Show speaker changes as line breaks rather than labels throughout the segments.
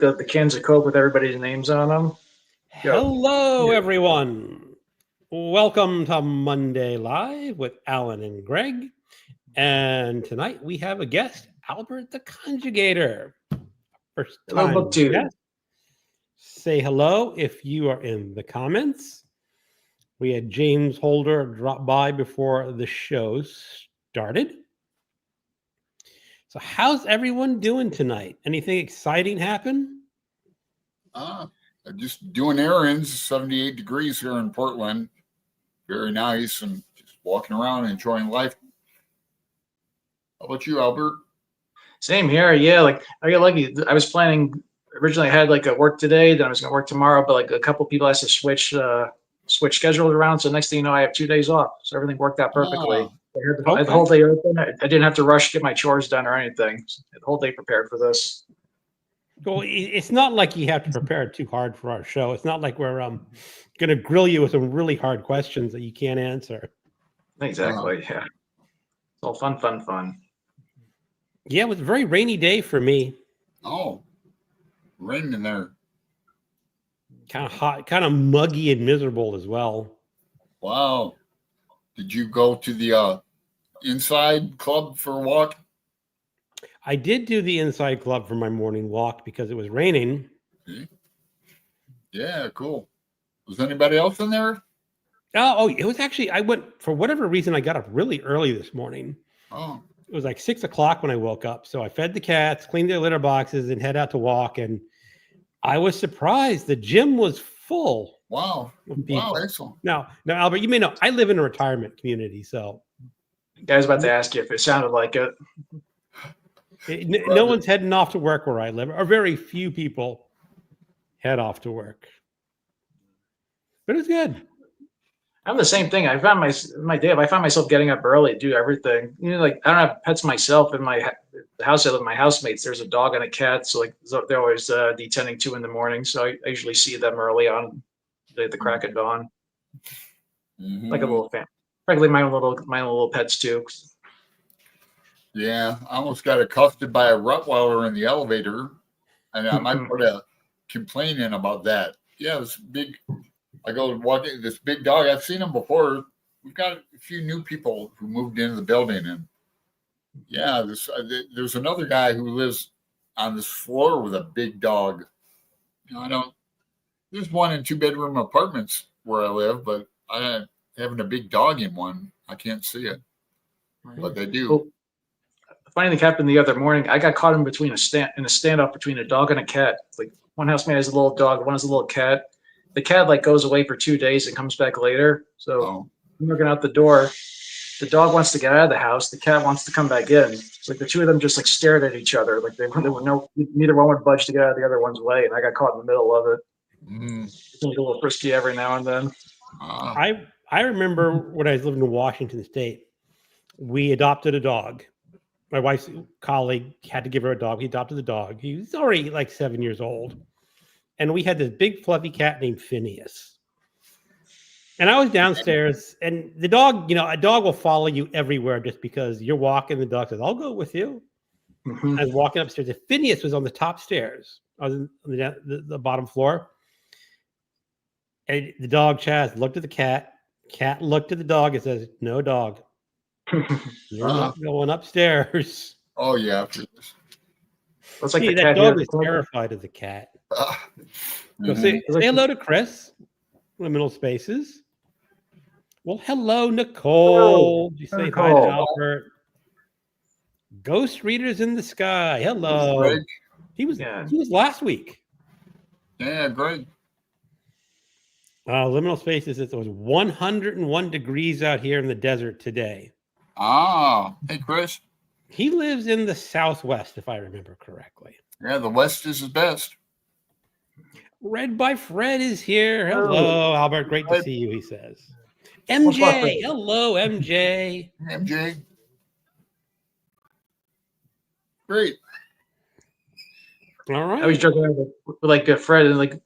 the cans of Coke with everybody's names on them. Go.
Hello, everyone. Welcome to Monday Live with Alan and Greg. And tonight we have a guest, Albert the Conjugator. First time
Hello, BookTube.
guest. Say hello if you are in the comments. We had James Holder drop by before the show started. So how's everyone doing tonight? Anything exciting happen?
Just doing errands. 78 degrees here in Portland. Very nice, and just walking around enjoying life. How about you, Albert?
Same here. Yeah, like I got lucky. I was planning originally. I had like a work today, then I was gonna work tomorrow, but like a couple people has to switch schedules around. So next thing you know, I have 2 days off. So everything worked out perfectly. I had the whole day open. I didn't have to rush to get my chores done or anything. So I had the whole day prepared for this.
Well, it's not like you have to prepare too hard for our show. It's not like we're going to grill you with some really hard questions that you can't answer.
Exactly. Yeah. It's all fun.
Yeah, it was a very rainy day for me.
Oh, raining in there.
Kind of hot, kind of muggy and miserable as well.
Wow. Did you go to the inside club for a walk?
I did do the inside club for my morning walk because it was raining.
Okay. Yeah, cool. Was anybody else in there?
Oh, it was actually, I went, for whatever reason, I got up really early this morning.
Oh.
It was like 6 o'clock when I woke up. So I fed the cats, cleaned their litter boxes, and head out to walk. And I was surprised. The gym was full.
Wow. Wow, excellent.
Now, Albert, you may know, I live in a retirement community, so.
I was about to ask you if it sounded like it.
No one's heading off to work where I live, or very few people head off to work. But it was good.
I'm the same thing. I found my day. I find myself getting up early to do everything. You know, like I don't have pets myself. In the house I live, my housemates, there's a dog and a cat. So like they're always detending 2 in the morning. So I usually see them early on the crack of dawn. Mm-hmm. Like a little fan. Frankly, my own little pets too.
Yeah, I almost got accosted by a Rottweiler in the elevator, and I might put a complaint in about that. Yeah, this big. I go walking this big dog. I've seen him before. We've got a few new people who moved into the building, and yeah, there's another guy who lives on this floor with a big dog. You know, there's 1 and 2 bedroom apartments where I live, but having a big dog in one, I can't see it, but they do.
Well, funny thing happened the other morning. I got caught in between a standoff between a dog and a cat. Like one housemate has a little dog, one has a little cat. The cat like goes away for 2 days and comes back later. So I'm looking out the door. The dog wants to get out of the house. The cat wants to come back in. It's like the two of them just like stared at each other. Like neither one would budge to get out of the other one's way. And I got caught in the middle of it. It's like a little frisky every now and then.
I remember when I was living in Washington State, we adopted a dog. My wife's colleague had to give her a dog. He adopted the dog. He was already like 7 years old. And we had this big fluffy cat named Phineas. And I was downstairs, and the dog, a dog will follow you everywhere just because you're walking. The dog says, I'll go with you. Mm-hmm. I was walking upstairs, and Phineas was on the top stairs. I was on the bottom floor. And the dog, Chaz, looked at the cat. Cat looked at the dog and says, no, dog. You're not going upstairs.
Oh, yeah.
It's like
that dog was terrified of the cat. So say hello to Chris. Liminal Spaces. Well, hello, Nicole. Did you say hi to Albert? Ghost Readers in the Sky. Hello. He was last week.
Yeah, great.
Liminal Spaces. It was 101 degrees out here in the desert today.
Hey, Chris.
He lives in the Southwest, if I remember correctly.
Yeah, the West is his best.
Read by Fred is here. Hello, Albert. Great to see you, he says. MJ. Hello, MJ.
MJ. Great.
All right.
I was joking with Fred, and like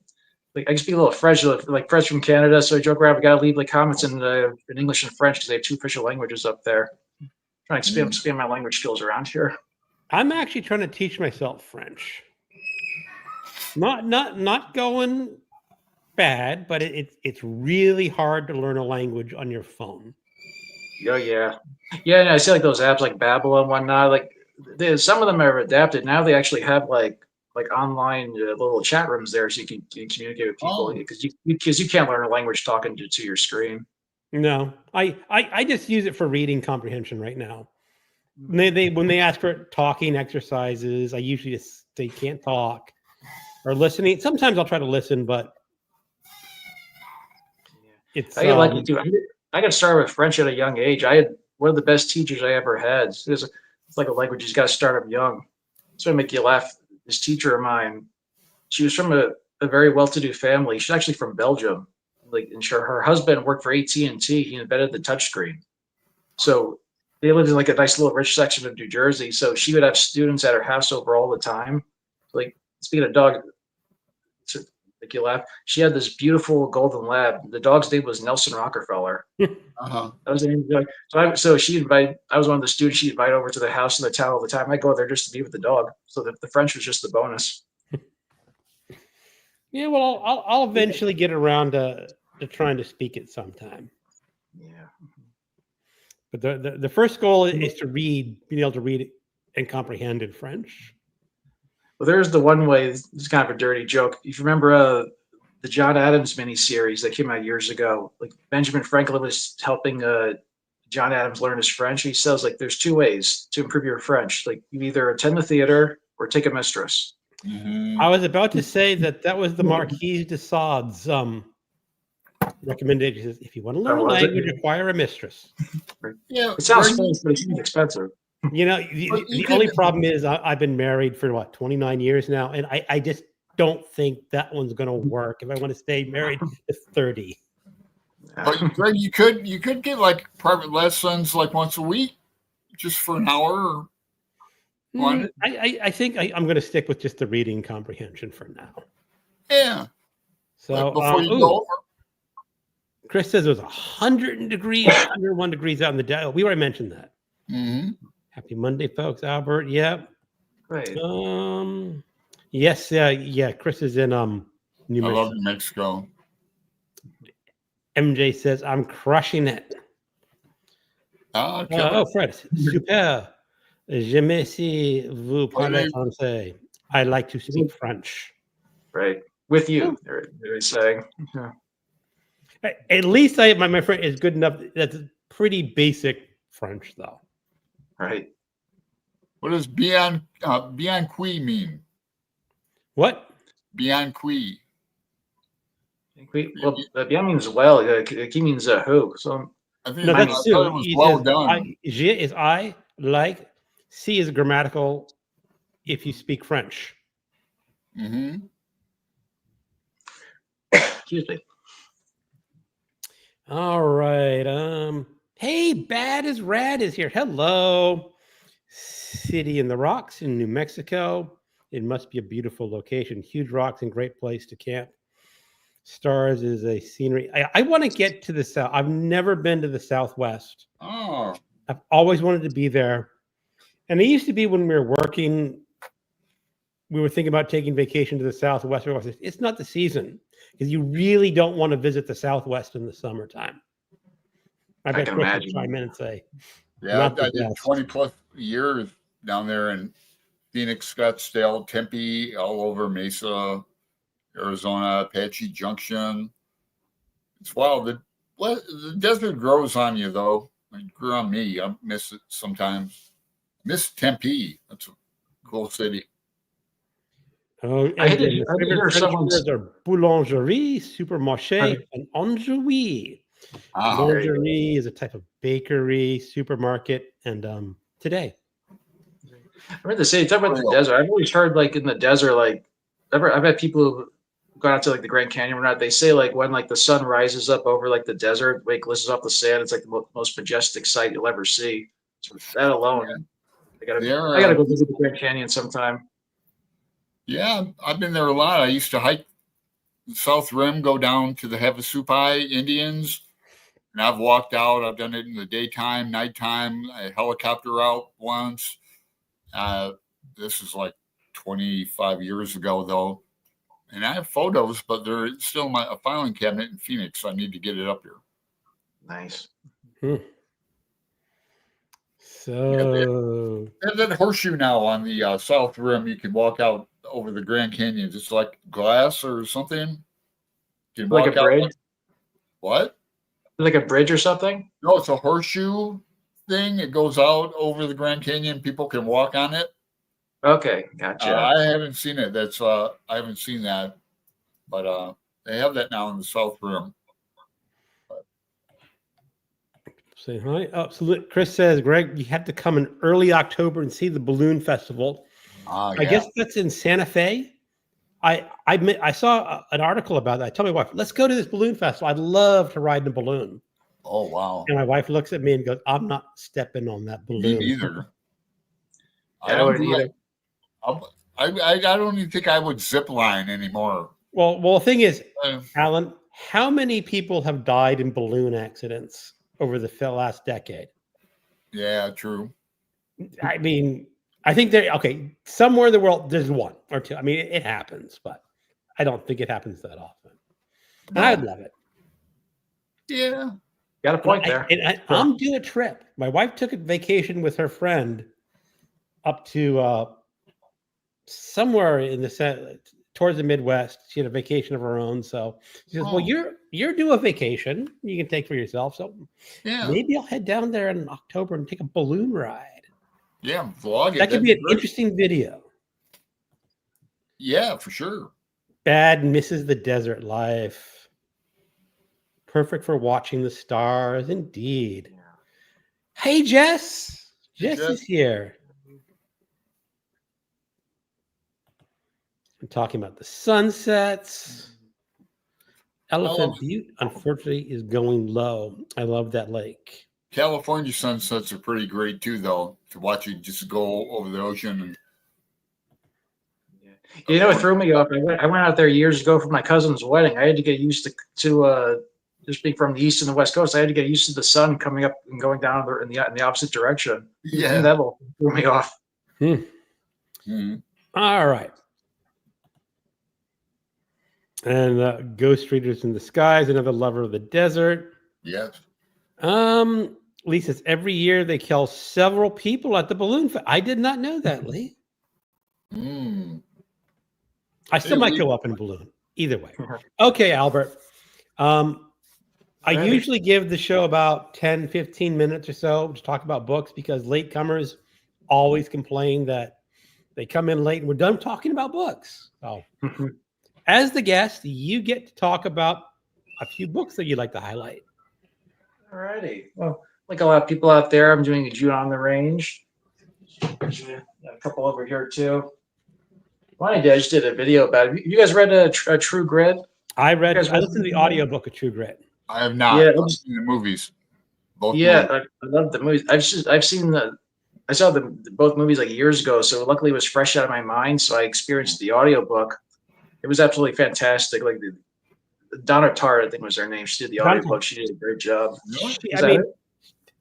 I can speak a little French, like Fred's from Canada, so I joke around. We gotta leave like comments in English and French because they have 2 official languages up there. Trying to expand my language skills around here.
I'm actually trying to teach myself French. Not going bad, but it's really hard to learn a language on your phone.
Oh yeah, yeah. And I see like those apps like Babbel and whatnot. Like some of them are adapted. Now they actually have like online little chat rooms there, so you can communicate with people
Oh,
because you can't learn a language talking to your screen.
No, I just use it for reading comprehension right now. When they ask for talking exercises, I usually just they can't talk or listening. Sometimes I'll try to listen, but it's
I get lucky too. I got started with French at a young age. I had one of the best teachers I ever had. It's like a language you just got to start them young. It's gonna make you laugh. This teacher of mine, she was from a very well-to-do family. She's actually from Belgium. Like, and sure, her husband worked for AT&T. He invented the touchscreen. So they lived in like a nice little rich section of New Jersey. So she would have students at her house over all the time. Like speaking of dog, to make you laugh, she had this beautiful golden lab. The dog's name was Nelson Rockefeller.
uh-huh.
That was the name of the dog. So she invited. I was one of the students she invited over to the house in the town all the time. I go there just to be with the dog. So the French was just the bonus.
Yeah, well, I'll eventually get around to trying to speak it sometime.
Yeah.
But the first goal is to being able to read it and comprehend in French.
Well, there's the one way. This is kind of a dirty joke. If you remember the John Adams miniseries that came out years ago, like Benjamin Franklin was helping John Adams learn his French. He says like there's two ways to improve your French. Like you either attend the theater or take a mistress.
Mm-hmm.
I was about to say that was the Marquis de Sade's recommendation. He says, if you want to learn a
was it?
language, acquire a mistress.
Yeah,
It sounds fun, but it seems expensive.
You know, the only problem is I've been married for 29 years now, and I just don't think that one's going to work if I want to stay married to 30.
But Greg, you could get like private lessons like once a week, just for an hour. Or one.
I think I'm going to stick with just the reading comprehension for now.
Yeah.
So
Like before you go over.
Chris says it was 101 degrees out in the day. We already mentioned that.
Mm-hmm.
Happy Monday, folks. Albert, yep.
Right.
Yes, yeah. Chris is in New Mexico.
I love New Mexico.
MJ says I'm crushing it.
Oh,
Fred, super. J'aime si vous parlez français. I like to speak French.
Right. With you, they're saying. Yeah.
At least my friend is good enough. That's pretty basic French, though.
Right.
What does bien qui mean?
What?
Bien qui.
Well, bien means well. Qui means who. So
I think
No,
I
that's
thought it was well done.
Je is I, like. C is grammatical if you speak French.
Mm-hmm.
Excuse me.
All right. Hey, Bad as Rad is here. Hello. City in the Rocks in New Mexico. It must be a beautiful location. Huge rocks and great place to camp. Stars is a scenery. I want to get to the south. I've never been to the Southwest.
Oh.
I've always wanted to be there. And it used to be when we were working, we were thinking about taking vacation to the Southwest. It's not the season because you really don't want to visit the Southwest in the summertime. I bet
can
Chris
imagine.
will chime in and say,
Yeah, I did 20 plus years down there in Phoenix, Scottsdale, Tempe, all over Mesa, Arizona, Apache Junction. It's wild. The desert grows on you, though. It grew on me. I miss it sometimes. Miss Tempe. That's a cool city.
oh, and
I had to
the favorite
hear
French
someone's-
words are boulangerie, supermarché, and enjouie.
Ah,
Boulangerie is a type of bakery, supermarket, and today.
I remember the city. Talk about the desert. I've always heard like in the desert, like I've had people who've gone out to like the Grand Canyon or not. They say like when like the sun rises up over like the desert, like glistens off the sand, it's like the most majestic sight you'll ever see. So that alone, I gotta go visit the Grand Canyon sometime.
Yeah, I've been there a lot. I used to hike the South Rim, go down to the Havasupai Indians, and I've walked out. I've done it in the daytime, nighttime, a helicopter out once. This is like 25 years ago, though. And I have photos, but they're still in a filing cabinet in Phoenix, so I need to get it up here.
Nice.
So
there's that horseshoe now on the south rim. You can walk out over the Grand Canyon. It's like glass or something. You can
Like
walk
a bridge?
out. What?
Like a bridge or something?
No, it's a horseshoe thing. It goes out over the Grand Canyon. People can walk on it.
Okay, gotcha.
I haven't seen it. I haven't seen that, but they have that now in the south rim.
say hi. Oh, so Chris says, Greg, you have to come in early October and see the balloon festival.
Yeah.
I guess that's in Santa Fe. I saw an article about that. I told my wife, let's go to this balloon festival. I'd love to ride in a balloon.
Oh, wow.
And my wife looks at me and goes, I'm not stepping on that balloon.
Me neither.
I wouldn't either.
I don't even think I would zip line anymore.
Well, the thing is, Alan, how many people have died in balloon accidents over the last decade?
Yeah, true.
I mean, I think somewhere in the world, there's one or two. I mean, it happens, but I don't think it happens that often.
No.
And I'd love it.
Yeah.
Got a point there.
I'm due a trip. My wife took a vacation with her friend up to somewhere in towards the Midwest. She had a vacation of her own. So she says, well, you're due a vacation you can take for yourself. So maybe I'll head down there in October and take a balloon ride.
Yeah, vlog it.
That could be an interesting video.
Yeah, for sure.
Bad misses the desert life. Perfect for watching the stars, indeed. Yeah. Hey, Jess. Jess is here. I'm talking about the sunsets. Elephant Butte, unfortunately, is going low. I love that lake.
California sunsets are pretty great, too, though, to watch you just go over the ocean. And
you know what threw me off? I went out there years ago for my cousin's wedding. I had to get used to just being from the east and the west coast. I had to get used to the sun coming up and going down in the opposite direction.
Yeah,
that threw me off.
All right. And Ghost Readers in the Skies, another lover of the desert.
Yes.
Lee says every year they kill several people at the balloon fest. I did not know that, Lee. I still might go up in a balloon. Either way. Okay, Albert. I usually give the show about 10, 15 minutes or so to talk about books because latecomers always complain that they come in late and we're done talking about books. So, as the guest, you get to talk about a few books that you'd like to highlight.
All righty. Well, like a lot of people out there, I'm doing a June on the Range. A couple over here, too. I just did a video about it. You guys read a True Grit?
I listened to the audiobook of True Grit.
I have not.
Yeah,
I've seen the movies. Both
movies.
I
love the movies. I saw both movies like years ago, so luckily it was fresh out of my mind. So I experienced the audiobook. It was absolutely fantastic. Like Donna Tartt, I think was her name. She did the audiobook. She did a great job.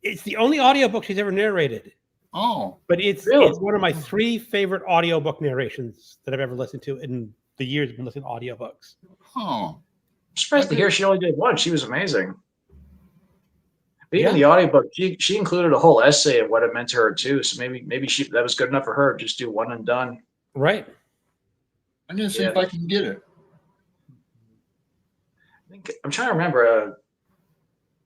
It's the only audiobook she's ever narrated.
Oh,
but it's one of my 3 favorite audiobook narrations that I've ever listened to in the years I've been listening to audiobooks.
Oh,
I'm surprised to hear she only did one. She was amazing. But even the audiobook, she included a whole essay of what it meant to her too. So maybe that was good enough for her. Just do one and done.
Right.
I'm gonna see if I can get it.
I'm trying to remember.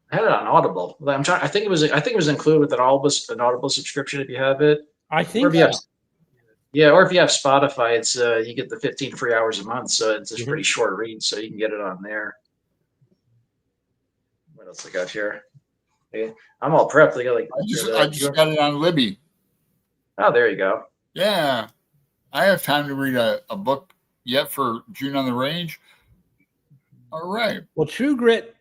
I had it on Audible. I think it was included with an Audible subscription if you have it.
I think.
Or if you have Spotify, it's you get the 15 free hours a month, so it's a pretty short read, so you can get it on there. What else I got here? Okay. I'm all prepped.
I just got it on Libby.
Oh, there you go.
Yeah, I have time to read a book yet for June on the Range. All right.
Well, True Grit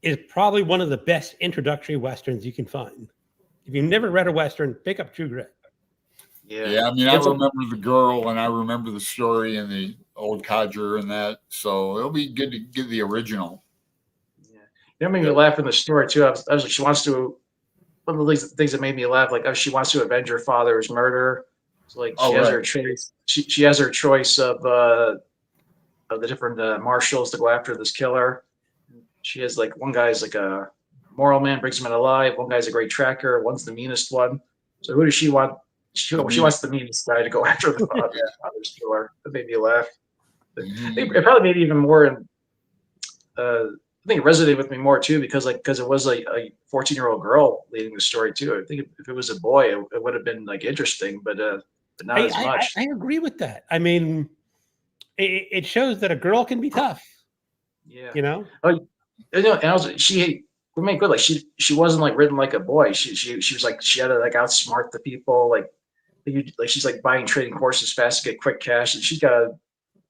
is probably one of the best introductory Westerns you can find. If you've never read a Western, pick up True Grit.
Yeah. I mean, I remember the girl and I remember the story and the old codger and that. So it'll be good to get the original. Yeah.
It made me laugh in the story too. I was like, she wants to. One of the things that made me laugh, like she wants to avenge her father's murder. So like she has her choice. She has her choice of the different marshals to go after this killer. She has like one guy's like a moral man, brings him in alive. One guy's a great tracker. One's the meanest one. So who does she want? She wants the meanest guy to go after the father's killer. That made me laugh. It probably made it even more. I think it resonated with me more too because it was a 14-year-old girl leading the story too. I think if it was a boy, it would have been like interesting, but not as much.
I agree with that. I mean, it shows that a girl can be tough.
Yeah.
You know.
Oh, and also she would make good. Like she wasn't like written like a boy. She was like she had to like outsmart the people. Like she's like buying trading courses fast to get quick cash, and she's got to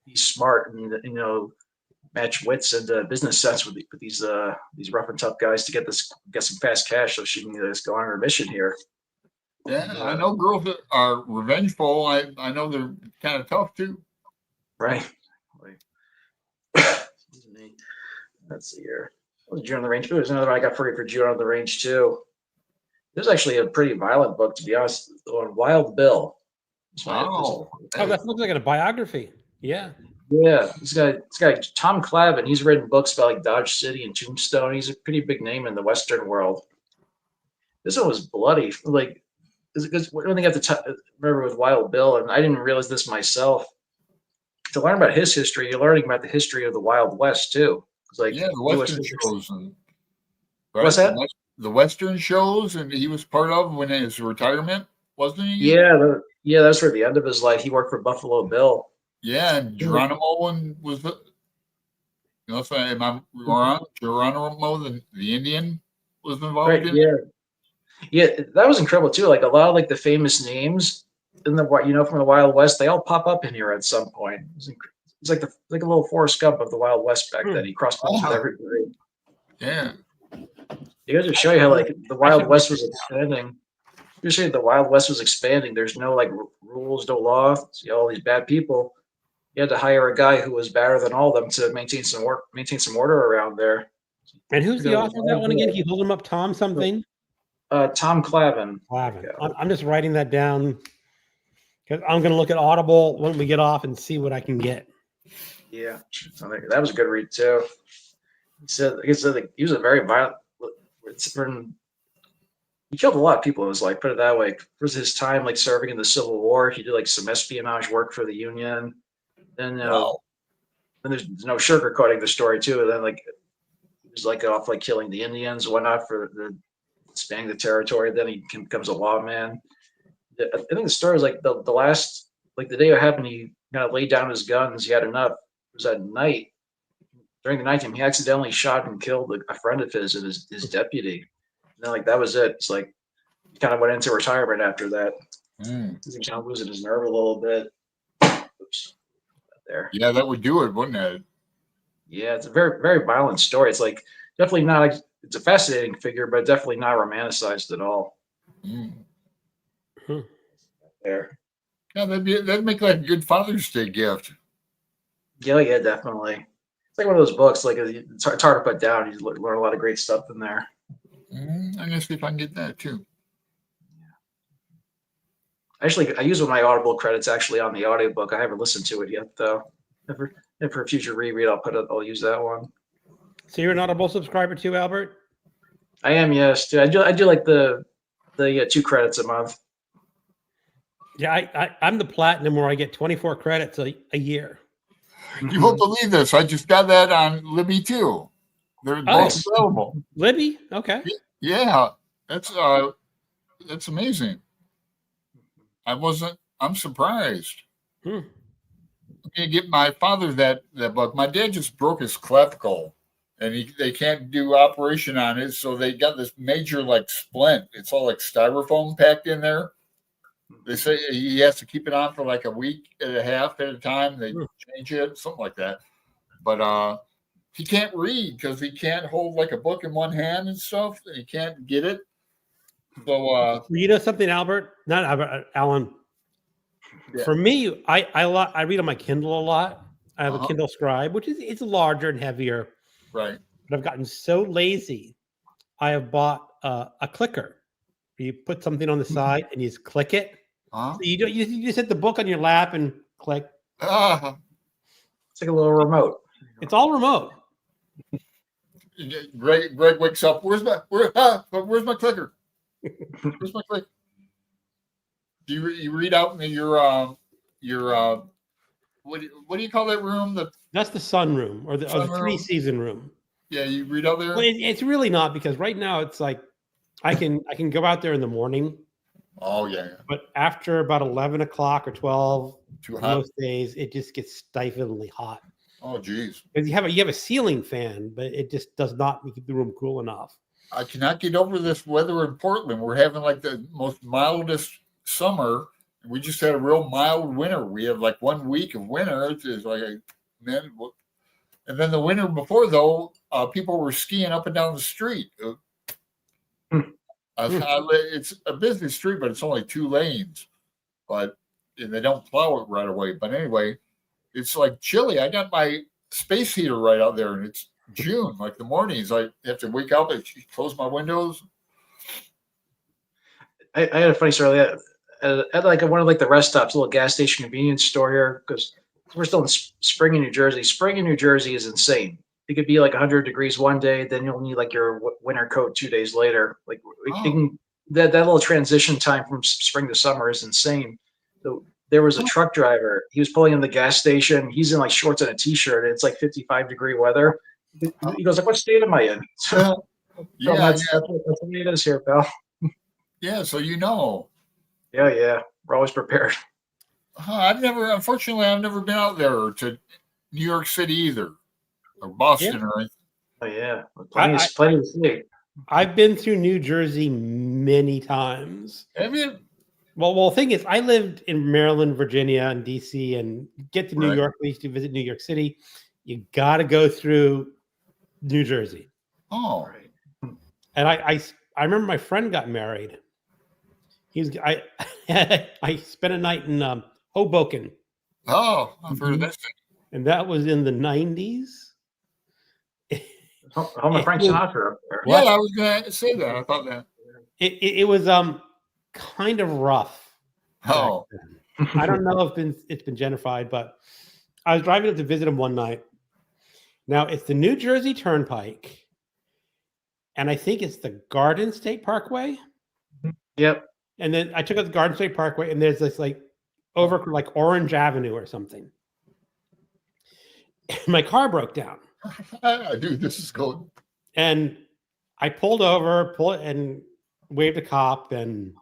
be smart and match wits and business sense with these rough and tough guys to get some fast cash so she can just go on her mission here.
Yeah, I know girls that are revengeful. I know they're kind of tough too.
Right. Let's see here. What was June on the Range? There's another one I got for you for June on the Range too. This is actually a pretty violent book, to be honest. On Wild Bill.
That looks like a biography. Yeah.
Yeah, this guy Tom Clavin. He's written books about like Dodge City and Tombstone. He's a pretty big name in the Western world. This one was bloody. Like, because when they got to remember with Wild Bill, and I didn't realize this myself. To learn about his history, you're learning about the history of the Wild West too. It's like
the Western shows. Right?
What's that?
The Western shows, and he was part of when his retirement, wasn't he?
Yeah, that's for the end of his life. He worked for Buffalo Bill.
Yeah, and Geronimo was the. Am I wrong? Geronimo, the Indian, was involved.
Right. Yeah, that was incredible too. Like a lot of like the famous names in the from the Wild West, they all pop up in here at some point. It's like a little Forrest Gump of the Wild West back then. He crossed paths with everybody.
Yeah.
You guys just show you how like the Wild West was expanding. Just show you the Wild West was expanding. There's no like rules, no law. See all these bad people. You had to hire a guy who was better than all of them to maintain some order around there.
And who's the author of that one again? Can you hold him up, Tom something?
Tom Clavin.
I'm just writing that down because I'm going to look at Audible when we get off and see what I can get.
Yeah, that was a good read too. He said he was a very violent. He killed a lot of people in his life. Put it that way. For his time, like serving in the Civil War, he did like some espionage work for the Union. Then, then there's no sugarcoating the story too. And then like he was like off like killing the Indians, whatnot for expanding the territory. Then he becomes a lawman. I think the story was like the last, like the day it happened, he kind of laid down his guns. He had enough. It was at night. During the nighttime, he accidentally shot and killed a friend of his and his deputy. And then like that was it. It's like he kind of went into retirement after that. He was kind of losing his nerve a little bit. Oops. There.
Yeah, that would do it, wouldn't it?
Yeah, it's a very, very violent story. It's like definitely not. It's a fascinating figure, but definitely not romanticized at all. There.
Yeah, that'd make like a good Father's Day gift.
Yeah, definitely. It's like one of those books. Like it's hard to put down. You learn a lot of great stuff in there.
I'm gonna see if I can get that too.
Actually, I use one of my Audible credits actually on the audiobook. I haven't listened to it yet though. If for a future reread, I'll use that one.
So you're an Audible subscriber too, Albert?
I am, yes. I do like the 2 credits a month.
Yeah, I'm the platinum where I get 24 credits a year.
You won't believe this. I just got that on Libby too. They're both available.
Libby? Okay.
Yeah, that's amazing. I'm surprised. I'm gonna get my father that book. My dad just broke his clavicle, and they can't do operation on it, so they got this major like splint. It's all like styrofoam packed in there. They say he has to keep it on for like a week and a half at a time. They change it, something like that. But he can't read because he can't hold like a book in one hand and stuff. And he can't get it. So
you know something, Albert? Not Albert, Alan. Yeah. For me, I read on my Kindle a lot. I have a Kindle Scribe, which it's larger and heavier.
Right.
But I've gotten so lazy. I have bought a clicker. You put something on the side and you just click it. So you just hit the book on your lap and click.
It's like a little remote.
It's all remote.
Greg wakes up. Where's my clicker? Where's my clicker? Do you read out in your what do you call that room?
That's the sun room or the 3-season room.
Yeah, you read out there.
Well, it's really not, because right now it's like I can go out there in the morning.
Oh yeah.
But after about 11 o'clock or 12,
Too hot.
most days it just gets stiflingly hot.
Oh geez.
Because you have a ceiling fan, but it just does not keep the room cool enough.
I cannot get over this weather in Portland. We're having like the most mildest summer. We just had a real mild winter. We have like 1 week of winter. It's like, man. And then the winter before, though, people were skiing up and down the street. It's a busy street, but it's only 2 lanes. And they don't plow it right away. But anyway, it's like chilly. I got my space heater right out there, and it's June. Like the mornings, I have to wake up and close my windows.
I had a funny story. At like one of like the rest stops, a little gas station convenience store here, because we're still in spring in New Jersey. Spring in New Jersey is insane. It could be like 100 degrees one day, then you'll need like your winter coat 2 days later. Like that little transition time from spring to summer is insane. So there was a truck driver. He was pulling in the gas station. He's in like shorts and a t-shirt. And it's like 55-degree weather. He goes like, "What state am I in?" So, that's what it is here, pal.
Yeah, so you know.
Yeah, we're always prepared.
Unfortunately, I've never been out there to New York City either, or Boston or anything.
Oh yeah, plenty to see.
I've been through New Jersey many times.
Have you?
Well, the thing is, I lived in Maryland, Virginia, and DC, and get to New York. We used to visit New York City. You got to go through New Jersey.
Oh,
and I remember my friend got married. I spent a night in Hoboken.
Oh, I've heard of that thing.
And that was in the 90s.
Home of Frank Sinatra up there.
Yeah, I was going to say that. I thought that.
It was kind of rough.
Oh.
I don't know if it's been gentrified, but I was driving up to visit him one night. Now, it's the New Jersey Turnpike, and I think it's the Garden State Parkway.
Yep.
And then I took out the Garden State Parkway, and there's this like over like Orange Avenue or something. My car broke down.
Dude, this is cool.
And I pulled over, and waved a cop, and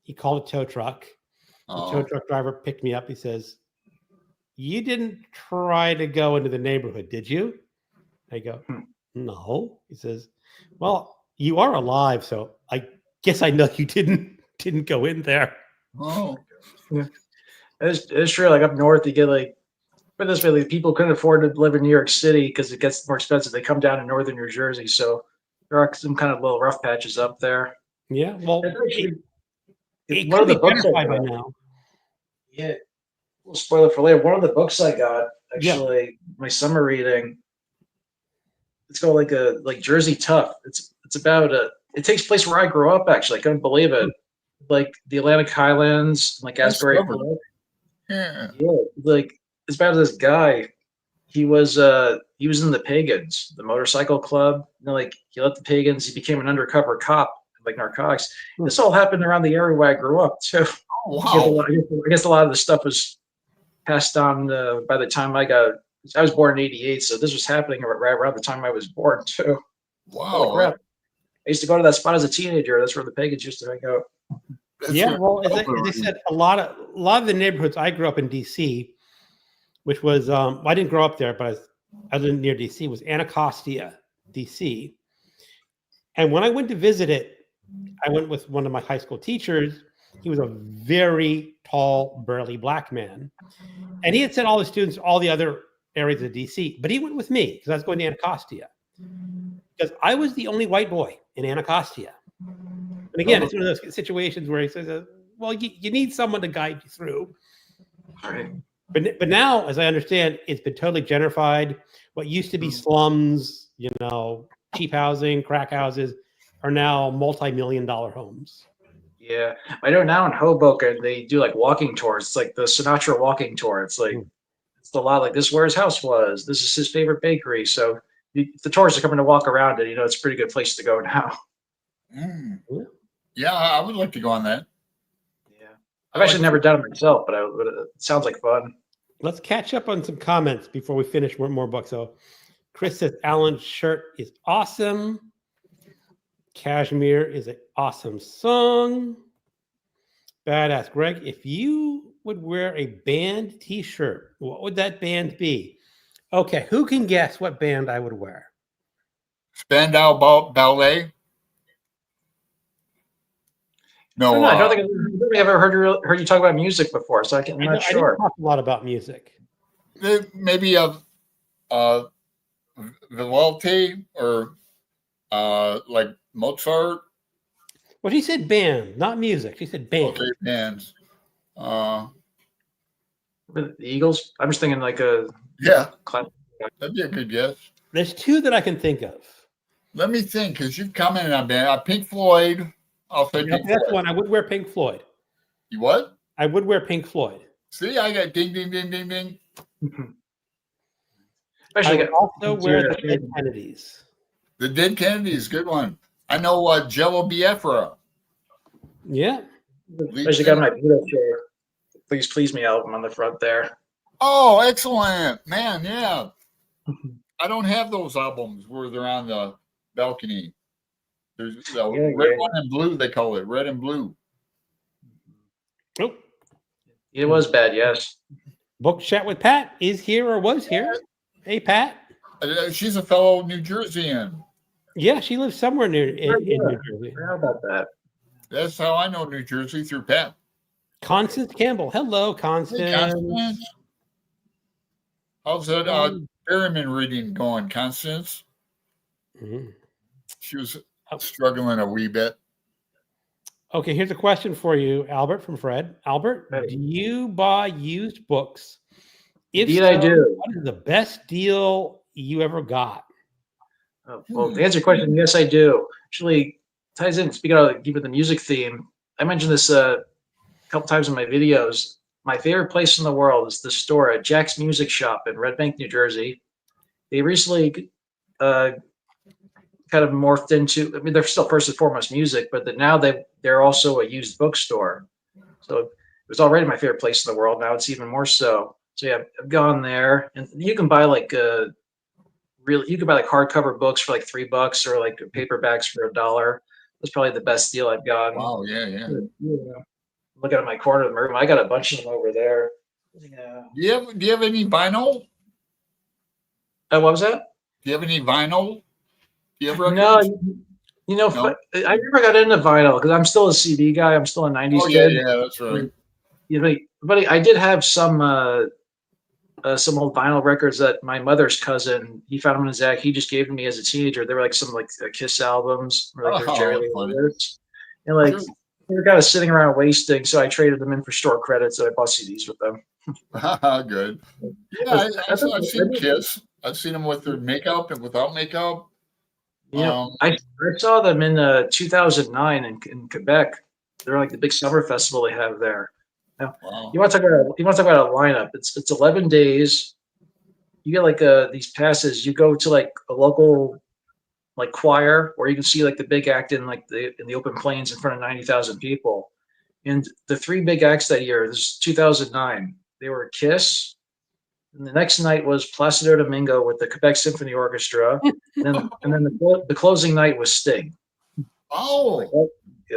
he called a tow truck. The tow truck driver picked me up. He says, "You didn't try to go into the neighborhood, did you?" I go, "No." He says, "Well, you are alive, so I guess I know you didn't go in there."
Oh,
yeah, it's true. Like up north, you get like, but this way, like, people couldn't afford to live in New York City because it gets more expensive. They come down to northern New Jersey, so there are some kind of little rough patches up there.
Yeah, well, it
one
could
of the
be
books
gentrified by now.
Yeah, little spoiler for later. One of the books I got actually, my summer reading. It's called like Jersey Tough. It's about it takes place where I grew up. Actually, I couldn't believe it. Like the Atlantic Highlands, like Asbury Park.
Yeah,
like it's about this guy. He was in the Pagans, the motorcycle club. Like he left the Pagans. He became an undercover cop, like narcotics. This all happened around the area where I grew up too.
Oh, wow.
I guess a lot of the stuff was passed on by the time I was born in '88, so this was happening right around the time I was born too.
Wow.
Holy crap. I used to go to that spot as a teenager. That's where the Pagans used to hang out.
Yeah, well, as I said, a lot of the neighborhoods I grew up in DC, which was I didn't grow up there, but I lived near DC, was Anacostia, DC. And when I went to visit it, I went with one of my high school teachers. He was a very tall, burly black man. And he had sent all the students to all the other areas of DC, but he went with me because I was going to Anacostia. Because I was the only white boy in Anacostia. And again, it's one of those situations where he says, well, you need someone to guide you through.
All right.
But now, as I understand, it's been totally gentrified. What used to be slums, cheap housing, crack houses, are now multi-million-dollar homes.
Yeah, I know now in Hoboken they do like walking tours. It's like the Sinatra walking tour. It's like it's a lot like this is where his house was. This is his favorite bakery. So if the tourists are coming to walk around it, it's a pretty good place to go now.
Mm. Yeah, I would like to go on that.
Yeah, I've actually never done it myself, but it sounds like fun.
Let's catch up on some comments before we finish more books. So Chris says Alan's shirt is awesome. Cashmere is an awesome song. Badass. Greg, if you would wear a band t-shirt, what would that band be? Okay, who can guess what band I would wear?
Spandau Ballet? No,
I don't think I've ever heard you talk about music before, so I'm not sure.
I didn't talk a lot about music.
Maybe Vivaldi or like Mozart.
Well, she said band, not music. She said band.
Okay, bands.
The Eagles? I'm just thinking like
yeah, that'd be a good guess.
There's two that I can think of.
Let me think, because you've commented on band. Pink Floyd. I'll say Pink Floyd.
That's one. I would wear Pink Floyd.
You what?
I would wear Pink Floyd.
See, I got ding, ding, ding, ding, ding.
I would also wear the Dead Kennedys.
The Dead Kennedys, good one. I know Jello Biafra.
Yeah.
I actually got my Beatles shirt. Please Please Me album on the front there.
Oh, excellent. Man, yeah. I don't have those albums where they're on the balcony. There's red, one, and blue, they call it. Red and blue.
Oh.
It was bad, yes.
Book Chat with Pat is here or was here. Hey, Pat.
She's a fellow New Jerseyan.
Yeah, she lives somewhere near in New Jersey.
How about that?
That's how I know New Jersey, through Pat.
Constance Campbell. Hello, Constance.
Hey, Constance. How's that Berryman reading going, Constance?
Mm-hmm.
She was struggling a wee bit.
Okay, here's a question for you, Albert, from Fred. Albert, do you buy used books? If
Indeed,
so,
I do.
What is the best deal you ever got?
Well, to answer your question, yes, I do. Actually, ties in. Speaking of keeping the music theme, I mentioned this a couple times in my videos. My favorite place in the world is the store at Jack's Music Shop in Red Bank, New Jersey. They recently kind of morphed into, I mean, they're still first and foremost music, but now they're also a used bookstore. So it was already my favorite place in the world. Now it's even more so. So yeah, I've gone there, and you can buy like you can buy like hardcover books for like $3 or like paperbacks for $1. That's probably the best deal I've gotten.
Wow, yeah.
Looking at my corner of the room, I got a bunch of them over there. Yeah.
Do you have any vinyl?
What was that?
Do you have any vinyl? Do you have records?
No, I never got into vinyl because I'm still a CD guy. I'm still a '90s kid.
Yeah, that's right.
But I did have some old vinyl records that my mother's cousin, he found them in his attic. He just gave to me as a teenager. They were like some Kiss albums, or like Jerry Lee Lewis, and like they were kind of sitting around wasting. So I traded them in for store credits, and I bought CDs with them.
Good. Yeah, I've seen Kiss. I've seen them with their makeup and without makeup.
Yeah, I saw them in 2009 in Quebec. They're like the big summer festival they have there. Now,
wow.
You want to talk about a lineup? It's 11 days. You get like these passes. You go to like a local like choir, or you can see like the big act in the open plains in front of 90,000 people. And the three big acts that year, this is 2009. They were Kiss. And the next night was Placido Domingo with the Quebec Symphony Orchestra. and then the closing night was Sting.
Oh.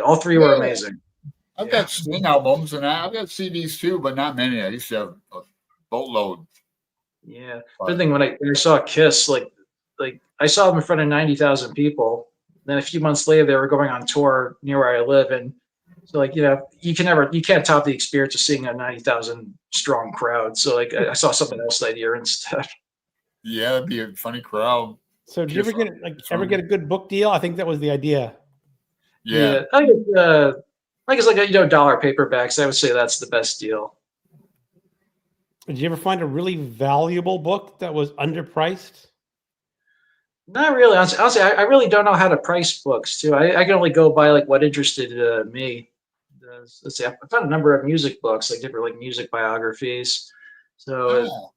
All three were amazing.
I've got Sting albums, and I've got CDs too, but not many. I used to have a boatload.
Yeah. The thing when I saw Kiss, like I saw them in front of 90,000 people. Then a few months later, they were going on tour near where I live, and so you can't top the experience of seeing a 90,000 strong crowd. So I saw something else that year instead.
Yeah, it'd be a funny crowd.
So did you ever get a good book deal? I think that was the idea.
Yeah.
I guess dollar paperbacks. I would say that's the best deal.
Did you ever find a really valuable book that was underpriced?
Not really. Honestly, I really don't know how to price books too. I can only go by like what interested me. Let's see, I found a number of music books, like different like music biographies. So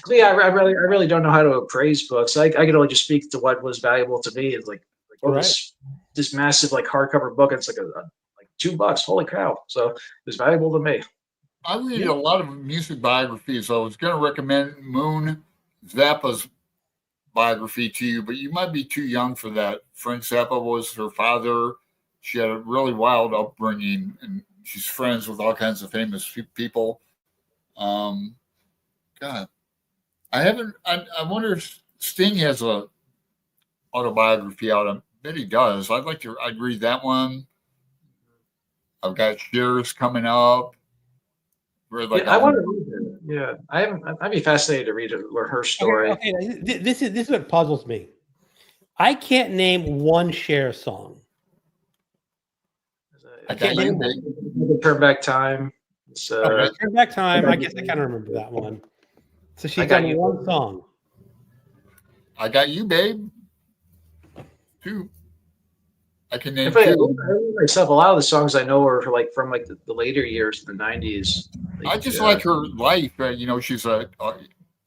Yeah, I really don't know how to appraise books. I can only just speak to what was valuable to me. It's like oh,
Right.
this massive like hardcover book. It's like like $2. Holy cow! So it was valuable to me.
I read a lot of music biographies. I was going to recommend Moon Zappa's biography to you, but you might be too young for that. Frank Zappa was her father. She had a really wild upbringing, and she's friends with all kinds of famous people. Um, God, I haven't. I wonder if Sting has a autobiography out. I bet he does. I'd like to. I'd read that one. I've got Cher's coming up. Read like
Yeah, I want to read it. Yeah, I haven't. I'd be fascinated to read it or her story.
Okay, this is what puzzles me. I can't name one Cher song.
I can't name it.
Turn Back Time.
Okay, Turn Back Time. I guess I kind of remember that one. So she's got one song.
I Got You, Babe. Two. I can name two.
I myself, a lot of the songs I know are like from like the later years, the '90s. Like,
I just like her life. She's a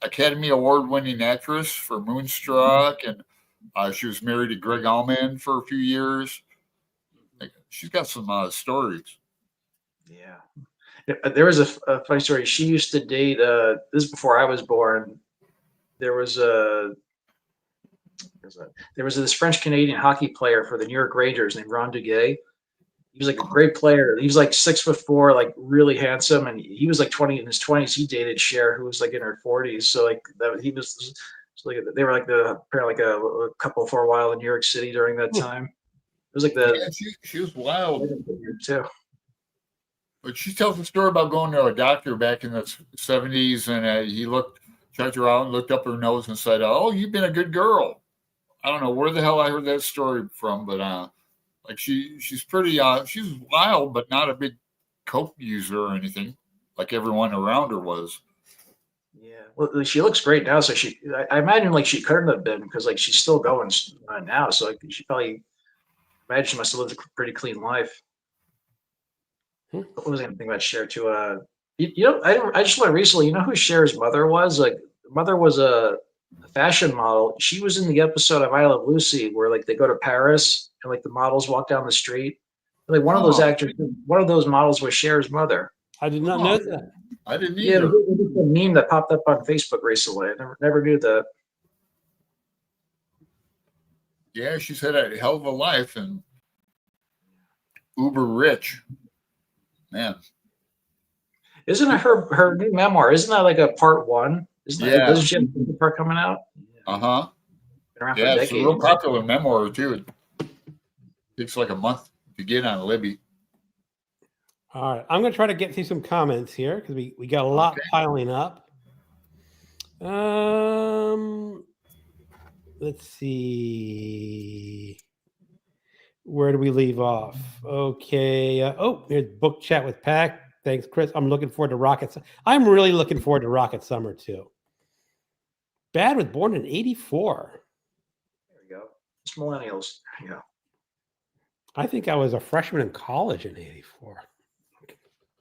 Academy Award-winning actress for Moonstruck, and she was married to Greg Allman for a few years. She's got some stories.
Yeah. There was a funny story. She used to date. This is before I was born. There was this French Canadian hockey player for the New York Rangers named Ron Duguay. He was like a great player. He was like 6'4", like really handsome, and he was like 20 in his 20s. He dated Cher, who was like in her 40s. So like he was like they were like apparently like a couple for a while in New York City during that time. It was like
she was wild
too.
But she tells a story about going to a doctor back in the 70s, and he checked her out and looked up her nose and said, "Oh, you've been a good girl." I don't know where the hell I heard that story from, but like she's pretty she's wild, but not a big coke user or anything like everyone around her was.
Yeah, well, she looks great now. So I imagine like she couldn't have been because like she's still going now. So like she probably imagine she must have lived a pretty clean life. What was I going to think about Cher too? I just learned recently. You know who Cher's mother was? Like, mother was a fashion model. She was in the episode of I Love Lucy where like they go to Paris and like the models walk down the street. Like one of those actors, one of those models was Cher's mother.
I did not know that.
I didn't either.
Yeah, there's a meme that popped up on Facebook recently. I never knew that.
Yeah, she's had a hell of a life and uber rich. Man.
Isn't it her new memoir? Isn't that like a part one? Doesn't she have a part coming out?
Uh-huh.
Been around for
Yeah, it's
decades.
a real popular memoir too. It takes like a month to get on Libby.
All right, I'm going to try to get through some comments here because we got a lot piling up. Let's see. Where do we leave off? Okay. Here's book chat with Pac. Thanks, Chris. I'm looking forward to Rocket. I'm really looking forward to Rocket Summer too. Bad was born in '84.
There we go. It's millennials. Yeah.
I think I was a freshman in college in '84.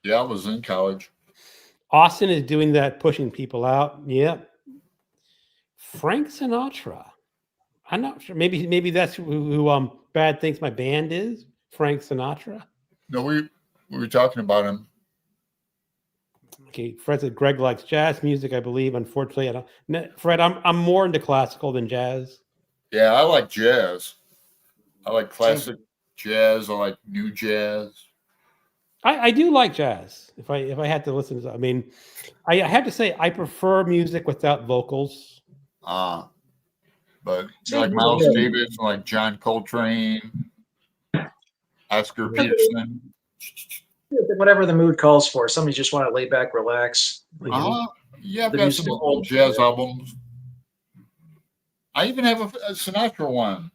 Yeah, I was in college.
Austin is doing that, pushing people out. Yep. Frank Sinatra. I'm not sure. Maybe that's who Bad thinks my band is. Frank Sinatra.
No, we were talking about him.
Okay, Fred said Greg likes jazz music, I believe. Unfortunately, I don't. Fred, I'm more into classical than jazz.
Yeah, I like jazz. I like classic jazz. I like new jazz.
I do like jazz. If I had to listen to, I mean, I have to say I prefer music without vocals.
But like Miles Davis, like John Coltrane, Oscar Peterson.
Whatever the mood calls for. Somebody just want to lay back, relax.
Yeah, I've got some old jazz albums. I even have a Sinatra one.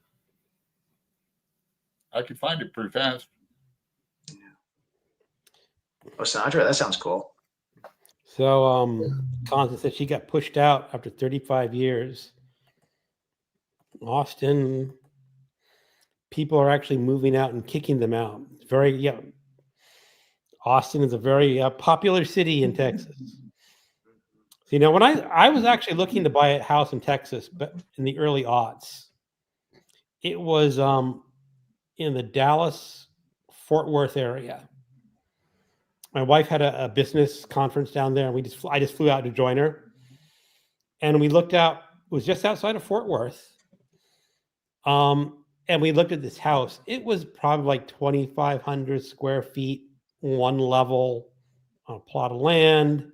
I could find it pretty fast.
Oh, Sinatra, that sounds cool.
So Constance said she got pushed out after 35 years. Austin, people are actually moving out and kicking them out. Austin is a very popular city in Texas. You know, when I was actually looking to buy a house in Texas, but in the early aughts, it was in the Dallas Fort Worth area. My wife had a business conference down there, and I just flew out to join her, and we looked out. It was just outside of Fort Worth, and we looked at this house. It was probably like 2,500 square feet, one level, on a plot of land.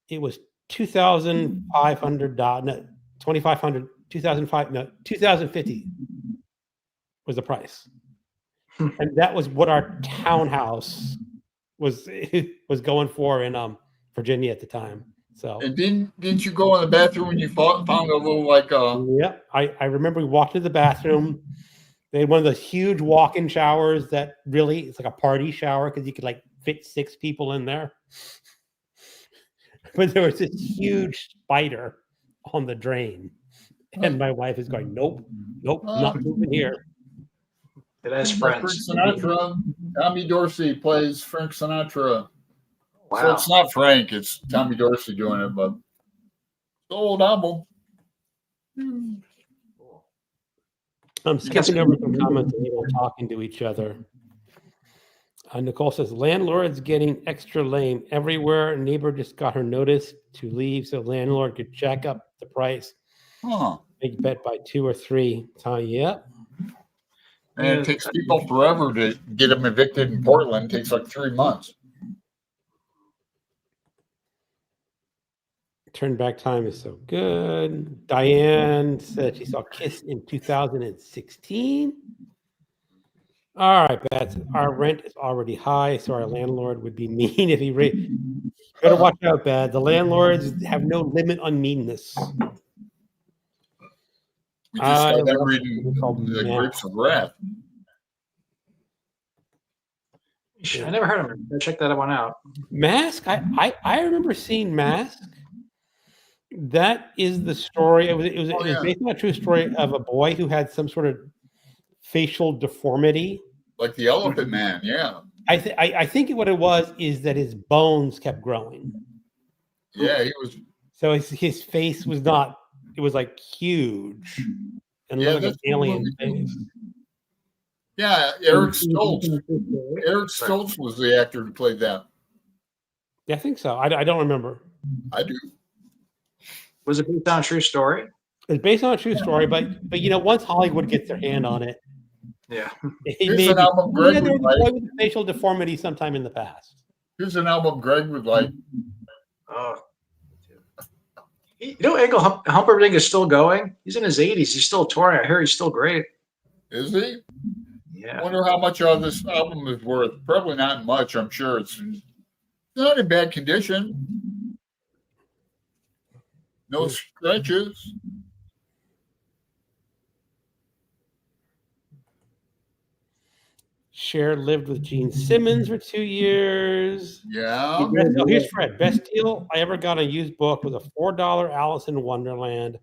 It was $2,500. No, 2,500. 2005. No, 2,050 was the price, and that was what our townhouse was going for in Virginia at the time. So,
And didn't you go in the bathroom and you found a little like
yeah, I remember we walked into the bathroom. They had one of those huge walk-in showers that really, it's like a party shower because you could like fit 6 people in there. But there was this huge spider on the drain, and my wife is going, "Nope, not moving here."
It has
Frank
friends.
Sinatra. Tommy Dorsey plays Frank Sinatra.
Wow.
So it's not Frank, it's Tommy Dorsey doing it, but it's an old album.
I'm skipping over some comments and people talking to each other. Nicole says, landlord's getting extra lame everywhere. Neighbor just got her notice to leave so landlord could jack up the price.
Huh.
Make bet by 2 or 3. Yeah.
And it takes people forever to get them evicted in Portland. It takes like 3 months.
Turn back time is so good. Diane said she saw Kiss in 2016. All right, Beth. Our rent is already high, so our landlord would be mean if he better watch out, Beth. The landlords have no limit on meanness.
We just got that reading the Grapes of Wrath.
I never heard of him. Check that one out.
Mask. I remember seeing Mask. That is the story. It was based on a true story of a boy who had some sort of facial deformity,
like the Elephant Man. Yeah,
I think what it was is that his bones kept growing.
Yeah, he was.
So his face was not. It was like huge and looked like an alien face.
Yeah, Eric Stoltz. Eric Stoltz was the actor who played that.
Yeah, I think so. I don't remember.
I do.
Was it based on a true story?
It's based on a true story, but you know, once Hollywood gets their hand on it,
yeah,
here's an album Greg would like.
With facial deformity sometime in the past.
Here's an album Greg would like.
Oh, you know, Engel Humperdinck is still going. He's in his 80s. He's still touring. I hear he's still great.
Is he?
Yeah.
I wonder how much of this album is worth. Probably not much. I'm sure it's not in bad condition. No scratches.
Cher lived with Gene Simmons for 2 years.
Yeah.
Oh, here's Fred. Best deal I ever got on a used book was a $4 Alice in Wonderland.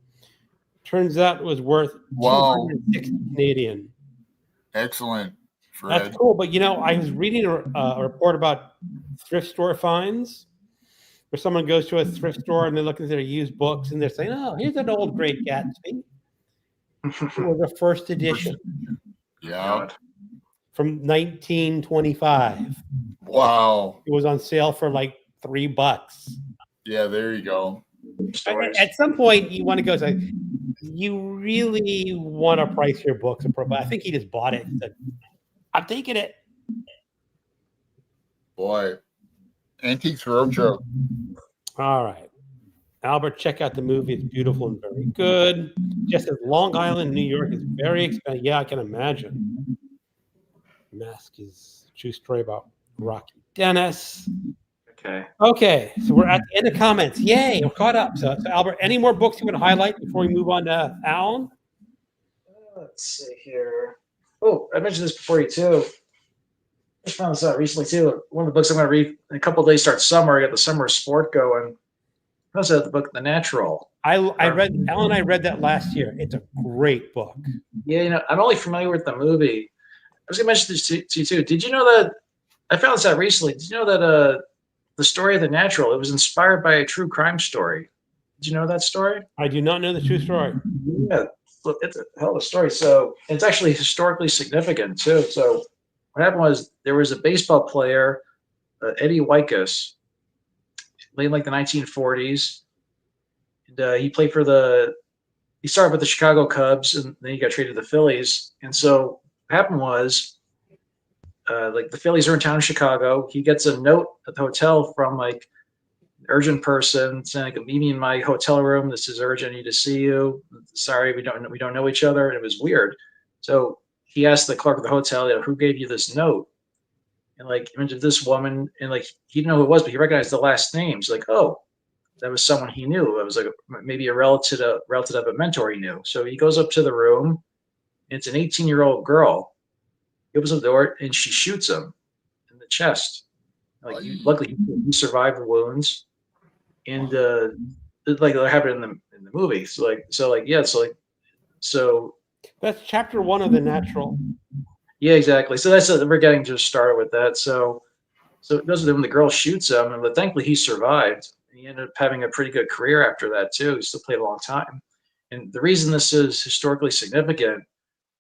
Turns out it was worth 260 Canadian.
Excellent, Fred.
That's cool. But you know, I was reading a report about thrift store finds, where someone goes to a thrift store and they're looking at their used books and they're saying, "Oh, here's an old Great Gatsby." It was a first edition.
Yeah.
From 1925.
Wow.
It was on sale for like $3.
Yeah, there you go.
At some point, you want to go say, you really want to price your books appropriately. I think he just bought it and said, I'm taking it.
Boy. Antiques Roadshow.
All right. Albert, check out the movie. It's beautiful and very good. Just as Long Island, New York is very expensive. Yeah, I can imagine. Mask is a true story about Rocky Dennis. Okay, so we're at the end of comments. Yay, we're caught up. So Albert, any more books you want to highlight before we move on to Alan?
Let's see here. Oh, I mentioned this before you too. I found this out recently too. One of the books I'm going to read in a couple of days starts summer. I got the summer sport going. I also have the book The Natural.
I read Alan. I read that last year. It's a great book.
Yeah, you know, I'm only familiar with the movie. I was going to mention this to you too. Did you know that I found this out recently? Did you know that the story of The Natural. It was inspired by a true crime story. Did you know that story?
I do not know the true story.
Yeah, look, it's a hell of a story. So it's actually historically significant too. So what happened was there was a baseball player, Eddie Wycus, late in like the 1940s. And, he played for he started with the Chicago Cubs, and then he got traded to the Phillies. And so what happened was, like the Phillies are in town in Chicago. He gets a note at the hotel from like an urgent person saying, like, "Meet me in my hotel room. This is urgent. I need to see you. Sorry, we don't know each other." And it was weird. So he asked the clerk of the hotel, "Who gave you this note?" And like, imagine this woman, and like he didn't know who it was, but he recognized the last name. He's like, "Oh, that was someone he knew. It was like maybe a relative of a mentor he knew." So he goes up to the room. And it's an 18-year-old girl. He opens the door and she shoots him in the chest. Like, luckily, he survived the wounds, and like that happened in the movie. So
That's chapter 1 of The Natural.
yeah, exactly. So we're getting just started with that. So it goes with when the girl shoots him, but thankfully he survived. He ended up having a pretty good career after that too. He still played a long time. And the reason this is historically significant,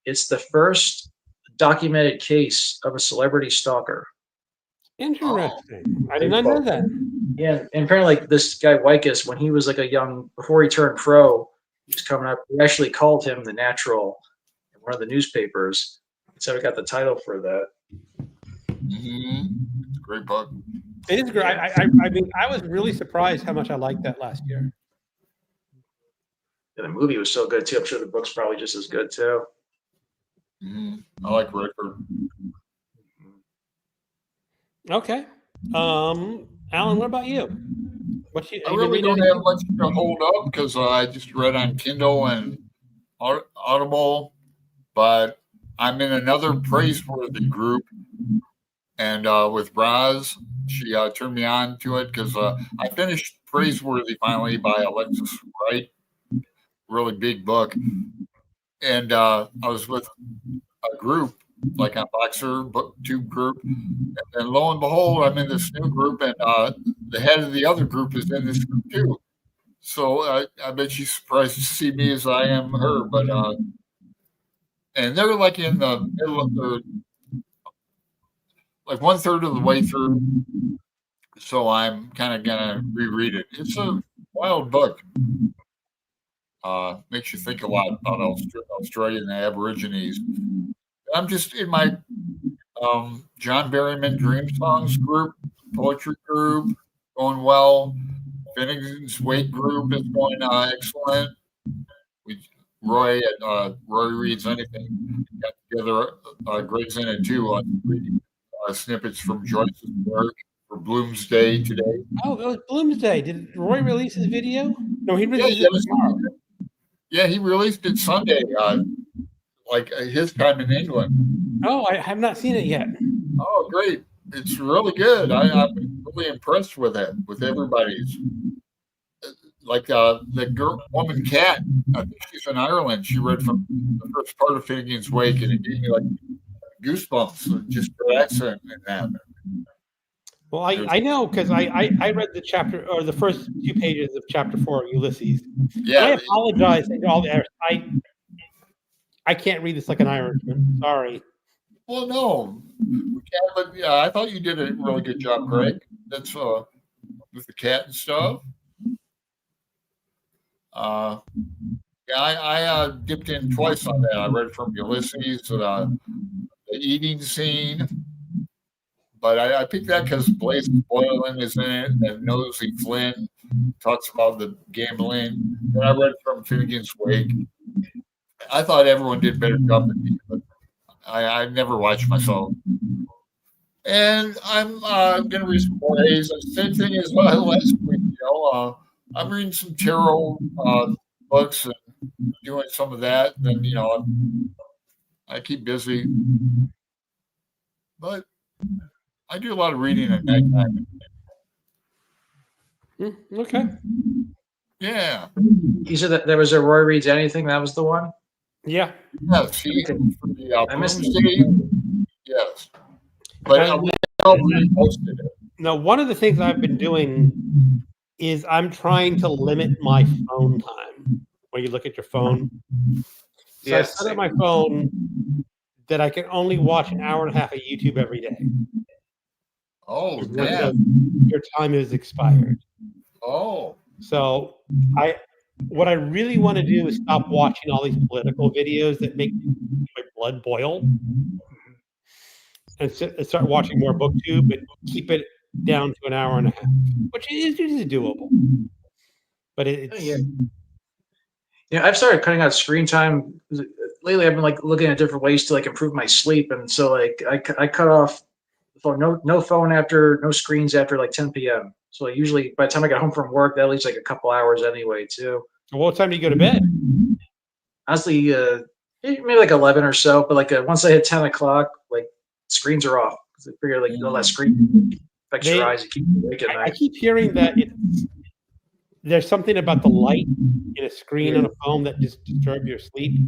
it's the first documented case of a celebrity stalker.
Interesting. I did not know that.
Yeah, and apparently, like this guy Wycus, when he was like before he turned pro, he was coming up. We actually called him The Natural in one of the newspapers. So we got the title for that.
Mm-hmm. It's a great book.
It is great. I mean, I was really surprised how much I liked that last year.
And the movie was so good too. I'm sure the book's probably just as good too.
Mm-hmm. I like Ricker.
Okay. Alan, what about you?
I really don't have much to hold up because I just read on Kindle and Audible, but I'm in another praiseworthy group, and with Roz, she turned me on to it because I finished Praiseworthy finally by Alexis Wright, really big book, and I was with a group like a Boxer BookTube group, and then lo and behold, I'm in this new group, and the head of the other group is in this group too. So I bet she's surprised to see me as I am her, but and they're like in the middle of like 1/3 of the way through, so I'm kind of gonna reread it. It's a wild book. Makes you think a lot about Australia and the Aborigines. I'm just in my John Berryman Dream Songs group, poetry group, going well. Finnegan's Wake group is going excellent. Roy Reads Anything got together. Greg's in it too. Reading snippets from Joyce's work for Bloomsday today.
Oh, it was Bloomsday. Did Roy release his video? No, he released it tomorrow.
Yeah, he released it Sunday, like his time in England.
Oh, I have not seen it yet.
Oh, great. It's really good. I'm really impressed with it, with everybody's. Like the woman Cat, I think she's in Ireland. She read from the first part of Finnegan's Wake, and it gave me like goosebumps, just her accent and that.
Well, I know because I read the chapter or the first 2 pages of chapter 4 of Ulysses.
Yeah,
I apologize to all the I can't read this like an Irishman. Sorry.
Well, no, we can't. But yeah, I thought you did a really good job, Greg. That's with the cat and stuff. Yeah, I dipped in twice on that. I read from Ulysses, the eating scene, but I picked that because Blaze Boylan is in it, and Nosy Flynn talks about the gambling. And I read from Finnegan's Wake. I thought everyone did a better job than me, but I never watched myself. And I'm going to read some more A's. Same thing as last week. I'm reading some tarot books and doing some of that. And then, I keep busy. But I do a lot of reading at nighttime.
Okay.
Yeah.
You said that there was a Roy Reads Anything. That was the one?
Yeah.
Yes. He, for the
I missed
Bloomsday, yes. But we already posted it.
Now, one of the things I've been doing is I'm trying to limit my phone time. When you look at your phone, so I set up my phone that I can only watch an hour and a half of YouTube every day.
Oh,
Where it
damn.
says your time is expired.
Oh,
So what I really want to do is stop watching all these political videos that make my blood boil, and start watching more BookTube, but keep it down to an hour and a half, which is doable. But it's
Yeah, I've started cutting out screen time lately. I've been like looking at different ways to like improve my sleep, and so like I cut off the phone, no phone after, no screens after like 10 p.m. So like, usually by the time I get home from work, that leaves like a couple hours anyway too.
what time do you go to bed?
Honestly, maybe like 11 or so. But like once I hit 10 o'clock, like screens are off because I figure like all that screen affects your eyes. You keep awake at
I
night.
keep hearing that there's something about the light in a screen on a phone that just disturbs your sleep.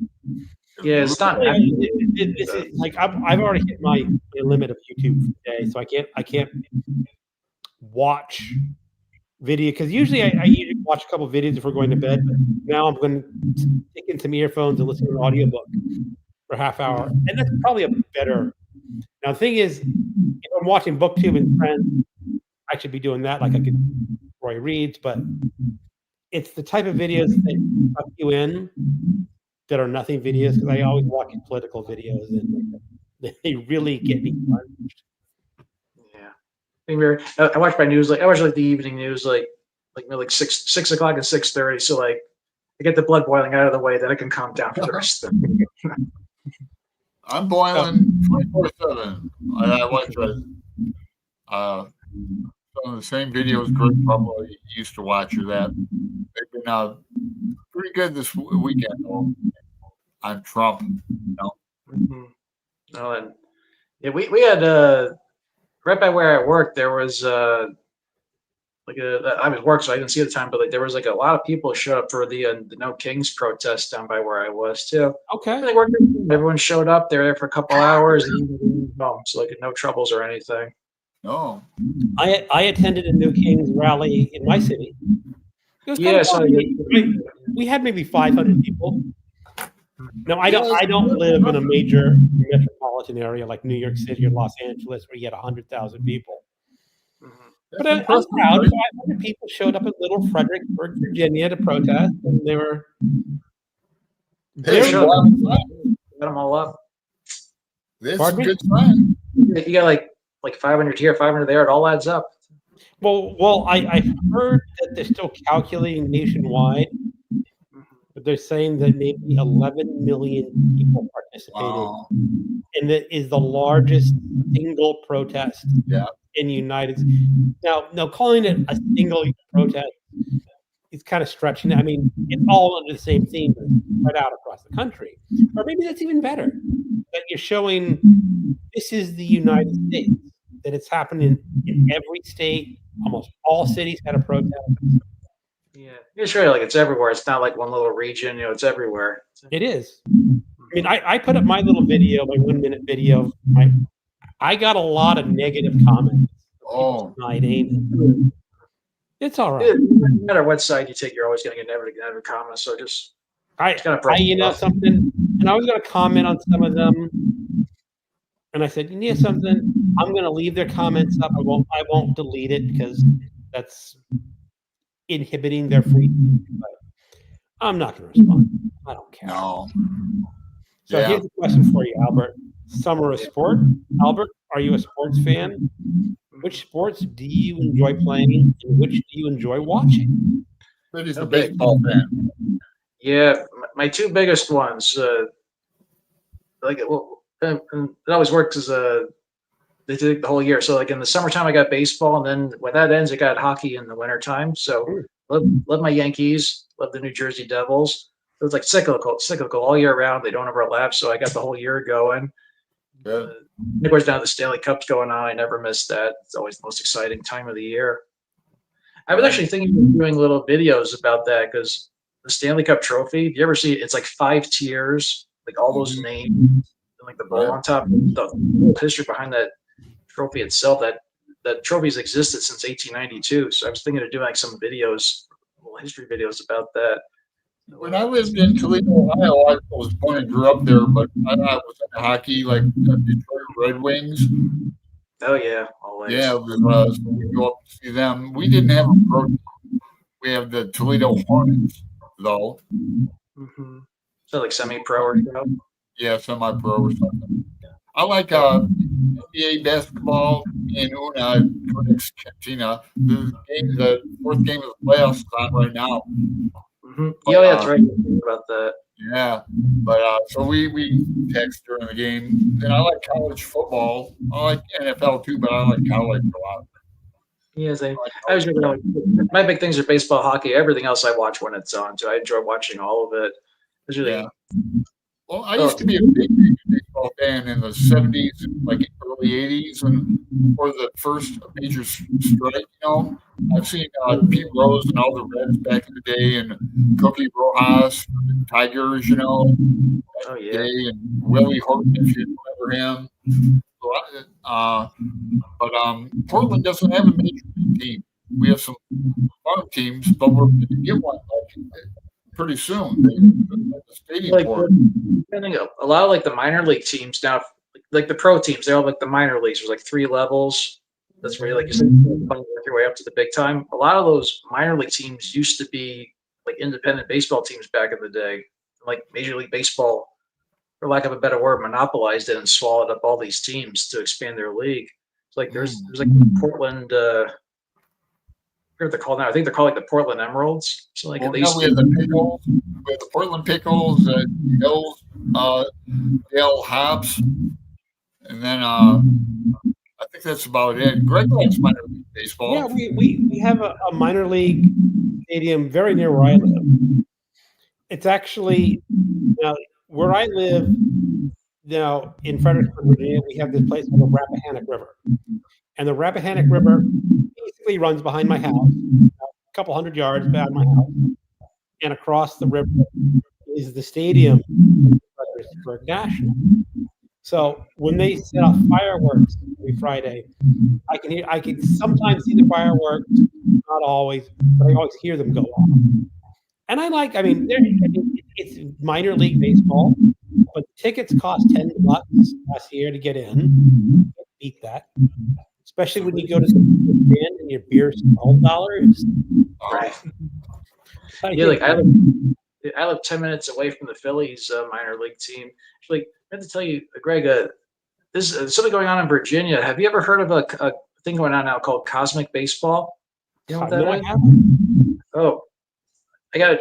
Yeah, it's not.
This is like I've already hit my limit of YouTube for the day, so I can't watch video because usually I usually watch a couple videos before going to bed. But now I'm going to stick in some earphones and listen to an audiobook for a half hour, and that's probably a better. Now the thing is, if I'm watching BookTube and Friends, I should be doing that like I could Roy reads, but it's the type of videos that suck you in that are nothing videos, because I always watch political videos and they really get me plunged.
Yeah, I watch my news I watch like the evening news like 6 o'clock and 6:30. So like I get the blood boiling out of the way, then I can calm down for the rest of the day.
I'm boiling 24/7. I watch some of the same videos Greg probably used to watch or that. They've been pretty good this weekend though, on Trump. You know?
Mm-hmm. Oh, and yeah, we had right by where I work there was I was at work so I didn't see it at the time, but like there was like a lot of people showed up for the No Kings protest down by where I was too.
Okay.
They worked, everyone showed up. They were there for a couple hours and home, so like no troubles or anything.
No.
I attended a New Kings rally in my city. It was kind of fun. We had maybe 500 people. No, I don't live in a major metropolitan area like New York City or Los Angeles where you had 100,000 people. But I'm proud. 500 people showed up in Little Fredericksburg, Virginia, to protest, and they were.
They got them all up.
This is a good sign.
You got like 500 here, 500 there. It all adds up.
Well, I heard that they're still calculating nationwide, but they're saying that maybe 11 million people participated,
Wow.
and that is the largest single protest in the United States. Now, calling it a single protest is kind of stretching. I mean, it's all under the same theme, but spread out across the country. Or maybe that's even better, that you're showing this is the United States, that it's happening in every state. Almost all cities had a protest.
Yeah, it's really like it's everywhere. It's not like one little region. It's everywhere.
It is. I mean, I put up my little video, my 1 minute video. I got a lot of negative comments.
Oh,
it's all right.
No matter what side you take, you're always going to get negative comments. So just
something, and I was going to comment on some of them, and I said, something, I'm going to leave their comments up. I won't delete it because that's inhibiting their free speech. But I'm not going to respond. I don't care.
No.
So here's a question for you, Albert. Summer of sport. Albert, are you a sports fan? Which sports do you enjoy playing, and which do you enjoy watching?
He's a baseball fan.
Yeah, my two biggest ones. It always works as they did the whole year. So like in the summertime, I got baseball, and then when that ends, I got hockey in the wintertime. So love my Yankees, love the New Jersey Devils. So it's like cyclical all year round. They don't overlap, so I got the whole year going.
Good.
Of course, now the Stanley Cup's going on. I never miss that. It's always the most exciting time of the year. I was actually thinking of doing little videos about that because the Stanley Cup trophy, if you ever see it, it's like 5 tiers, like all those names, and like the bowl on top. The history behind that trophy itself, that that trophy's existed since 1892. So I was thinking of doing like some videos, little history videos about that.
When I lived in Toledo, Ohio, I was born and grew up there, but I was into hockey, like the Detroit Red Wings.
Oh yeah, always.
Yeah, so we go up to see them. We didn't have a pro team. We have the Toledo Hornets, though.
Mm-hmm. So like semi-pro or so.
Yeah, semi-pro or something. I like NBA basketball in Una, Codex Cantina. The fourth game of the playoffs is on right now.
Mm-hmm. Yeah, that's right. About that.
Yeah, but so we text during the game. And I like college football. I like NFL too, but I like college a lot.
Yeah, I was my big things are baseball, hockey, everything else I watch when it's on. So I enjoy watching all of it. It's really
Well, I used to be a big baseball fan in the 70s, like early 80s, and before the first major strike, I've seen Pete Rose and all the Reds back in the day, and Cookie Rojas, the Tigers,
Oh yeah.
day, and Willie Horton, if you remember him. So, but Portland doesn't have a major league team. We have some farm teams, but we're going to get one pretty soon. The stadium for it.
A lot of like the minor league teams now, like the pro teams, they're all like the minor leagues. There's like 3 levels. That's where like you said, work your way up to the big time. A lot of those minor league teams used to be like independent baseball teams back in the day. Like Major League Baseball, for lack of a better word, monopolized it and swallowed up all these teams to expand their league. It's like there's like Portland. I forget what they're called now. I think they're called like the Portland Emeralds. So like
we have the Pickles, we have the Portland Pickles, Hills, Dale Hobbs, and then I think that's about it. Greg likes minor league baseball.
Yeah, we have a minor league stadium very near where I live. It's actually now where I live now in Fredericksburg, Virginia. We have this place called the Rappahannock River, and the Rappahannock River basically runs behind my house, a couple hundred yards behind my house, and across the river is the stadium, Fredericksburg National. So when they set off fireworks every Friday, I can sometimes see the fireworks, not always, but I always hear them go off. And it's minor league baseball, but tickets cost $10 last year to get in. Beat that, especially when you go to the band and your beer's $12.
Right. Yeah, like I live 10 minutes away from the Phillies minor league team. Like I have to tell you, Greg, there's something going on in Virginia. Have you ever heard of a thing going on now called cosmic baseball? You know what that is? Oh, I got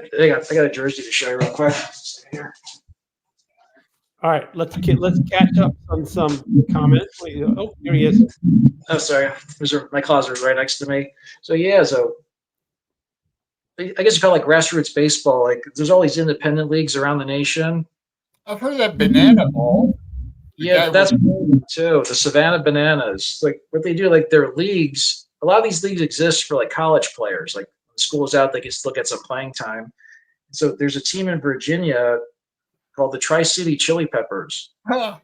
a jersey to show you real quick. Here.
All right, let's catch up on some comments. Oh, here he is.
Oh, sorry. My closet is right next to me. So yeah, I guess you call it like grassroots baseball. Like there's all these independent leagues around the nation.
I've heard of that banana ball.
Yeah, that's too. The Savannah Bananas. Like what they do, like their leagues. A lot of these leagues exist for like college players. Like when school's out, they can still get some playing time. So there's a team in Virginia called the Tri-City Chili Peppers.
Huh.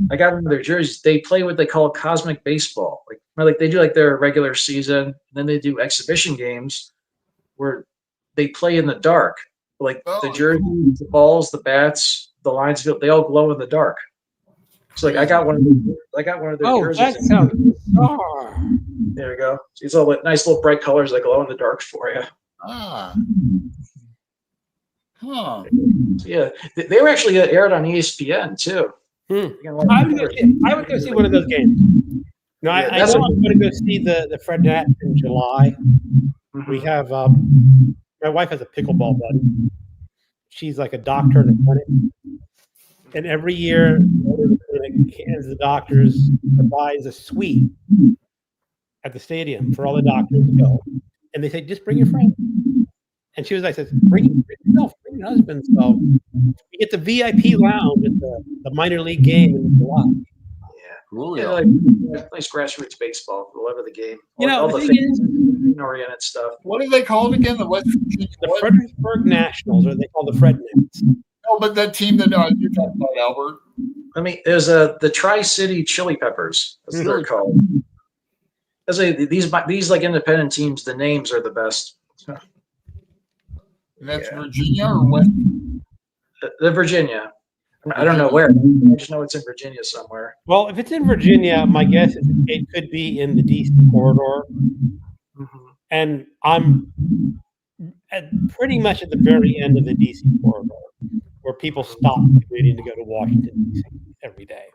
I got one of their jerseys. They play what they call cosmic baseball. Like they do like their regular season, and then they do exhibition games where they play in the dark. Like the jerseys, the balls, the bats, the lines, they all glow in the dark. So like I got one of their jerseys.
That sounds bizarre.
There we go. It's all nice little bright colors that glow in the dark for you.
Ah. Huh.
Yeah, they were actually aired on ESPN too.
I would go see one of those games. No, I know I'm going to go see the Fred Nat in July. Mm-hmm. We have my wife has a pickleball buddy. She's like a doctor in a clinic, and every year the clinic hands the doctors buys a suite at the stadium for all the doctors to go, and they say just bring your friend. And she was like, bring yourself, bring your husband. So you get the VIP lounge at the minor league game in July.
Yeah. Cool. Yeah, like nice grassroots baseball, whatever the game.
All the
oriented stuff.
What are they called again?
The Fredericksburg Nationals, or they call the Fred Nats.
No, but that team that you're talking about, Albert.
There's the Tri-City Chili Peppers. That's what they're called. I say these like independent teams, the names are the best.
And that's
Yeah.
Virginia or what?
The Virginia. I don't know where. I just know it's in Virginia somewhere.
Well, if it's in Virginia, my guess is it could be in the DC corridor,
Mhm.
and I'm pretty much at the very end of the DC corridor, where people stop commuting to go to Washington DC every day.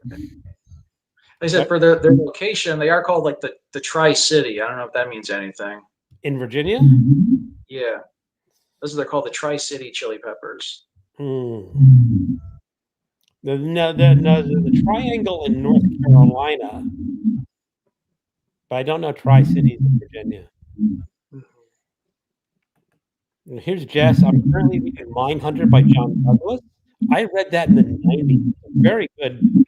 They said for their location, they are called like the Tri-City. I don't know if that means anything.
In Virginia?
Yeah, those are they're called the Tri-City Chili Peppers.
Hmm. The triangle in North Carolina, but I don't know Tri-Cities in Virginia. And here's Jess. I'm currently reading Mindhunter by John Douglas. I read that in the 90s. Very good.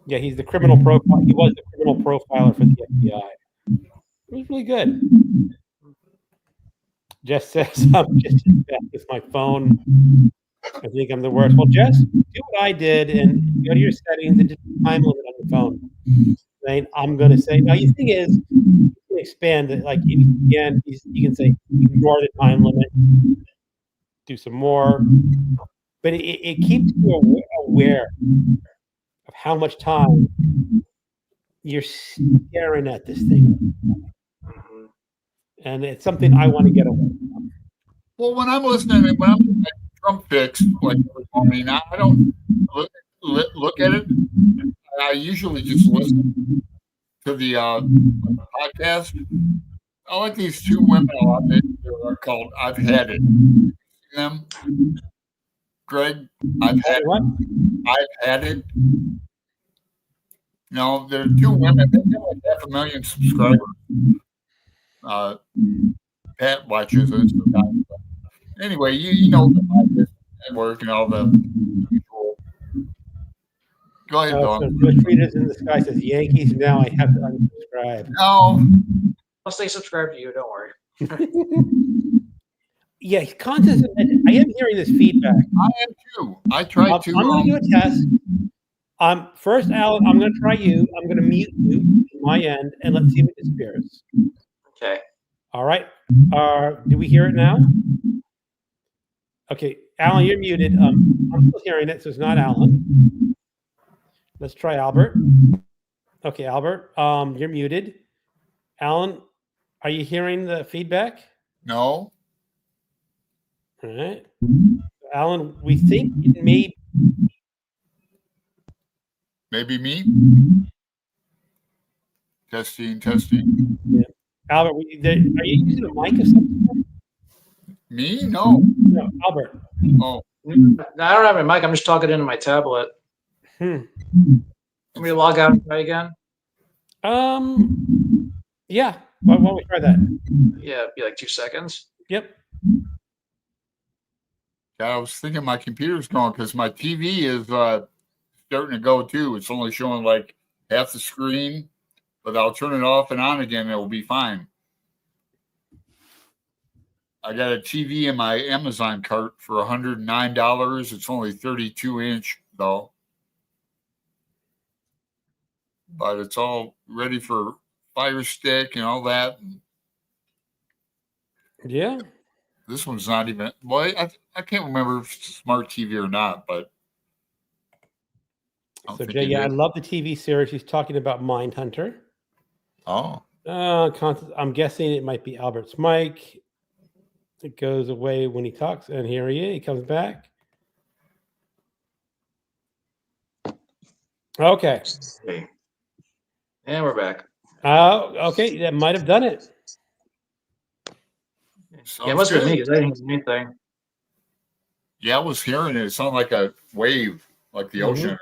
Yeah, he's the criminal profile. He was the criminal profiler for the FBI. It was really good. Jess says, I'm just as bad with my phone. I think I'm the worst. Well, Jess, do what I did and go to your settings and just time limit on your phone. Right? I'm going to say, now the thing is, you can expand it. Like, you can say, ignore the time limit, do some more. But it keeps you aware of how much time you're staring at this thing.
Mhm.
And it's something I want to get away from.
Well, when I'm listening, when I'm at Trump fix, like every morning, I don't look at it. I usually just listen to the podcast. I like these two women a lot. They are called "I've Had It." You seen them, Greg? I've had
What?
I've had it. No, they're two women. They have like 500,000 subscribers. Pat watches it sometimes. Anyway, you know the podcast network and all the usual. Go ahead,
So
Dawn.
Bush Readers in the Sky says Yankees. Now I have to unsubscribe.
No,
I'll stay subscribed to you. Don't worry.
Yeah, content. I am hearing this feedback.
I am too. I tried to.
I'm going to do a test. First, Alan, I'm going to try you. I'm going to mute you on my end, and let's see if it disappears.
Okay.
All right. Do we hear it now? Okay, Alan, you're muted. I'm still hearing it, so it's not Alan. Let's try Albert. Okay, Albert, you're muted. Alan, are you hearing the feedback?
No.
All right. Alan, we think it may.
Maybe me. Testing.
Yeah. Albert, are you using a mic or something?
Me? No.
No, Albert.
Oh,
I don't have a mic. I'm just talking into my tablet. Want me to log out and try again?
Yeah. Why don't we try that?
Yeah, it'd be like 2 seconds.
Yep.
yeah, I was thinking my computer's going because my TV is starting to go too. It's only showing like half the screen, but I'll turn it off and on again. It'll be fine. I got a TV in my Amazon cart for $109. It's only 32-inch though, but it's all ready for Fire Stick and all that.
Yeah.
This one's not even. Well, I can't remember if it's a smart TV or not, but.
So Jay, yeah, I love the TV series. He's talking about Mindhunter.
Oh.
I'm guessing it might be Albert's mic. It goes away when he talks, and here he is. He comes back. Okay.
And we're back.
Okay, that might have done it.
Yeah, it must have been me because I didn't hear anything.
Yeah, I was hearing it. It sounded like a wave, like the ocean.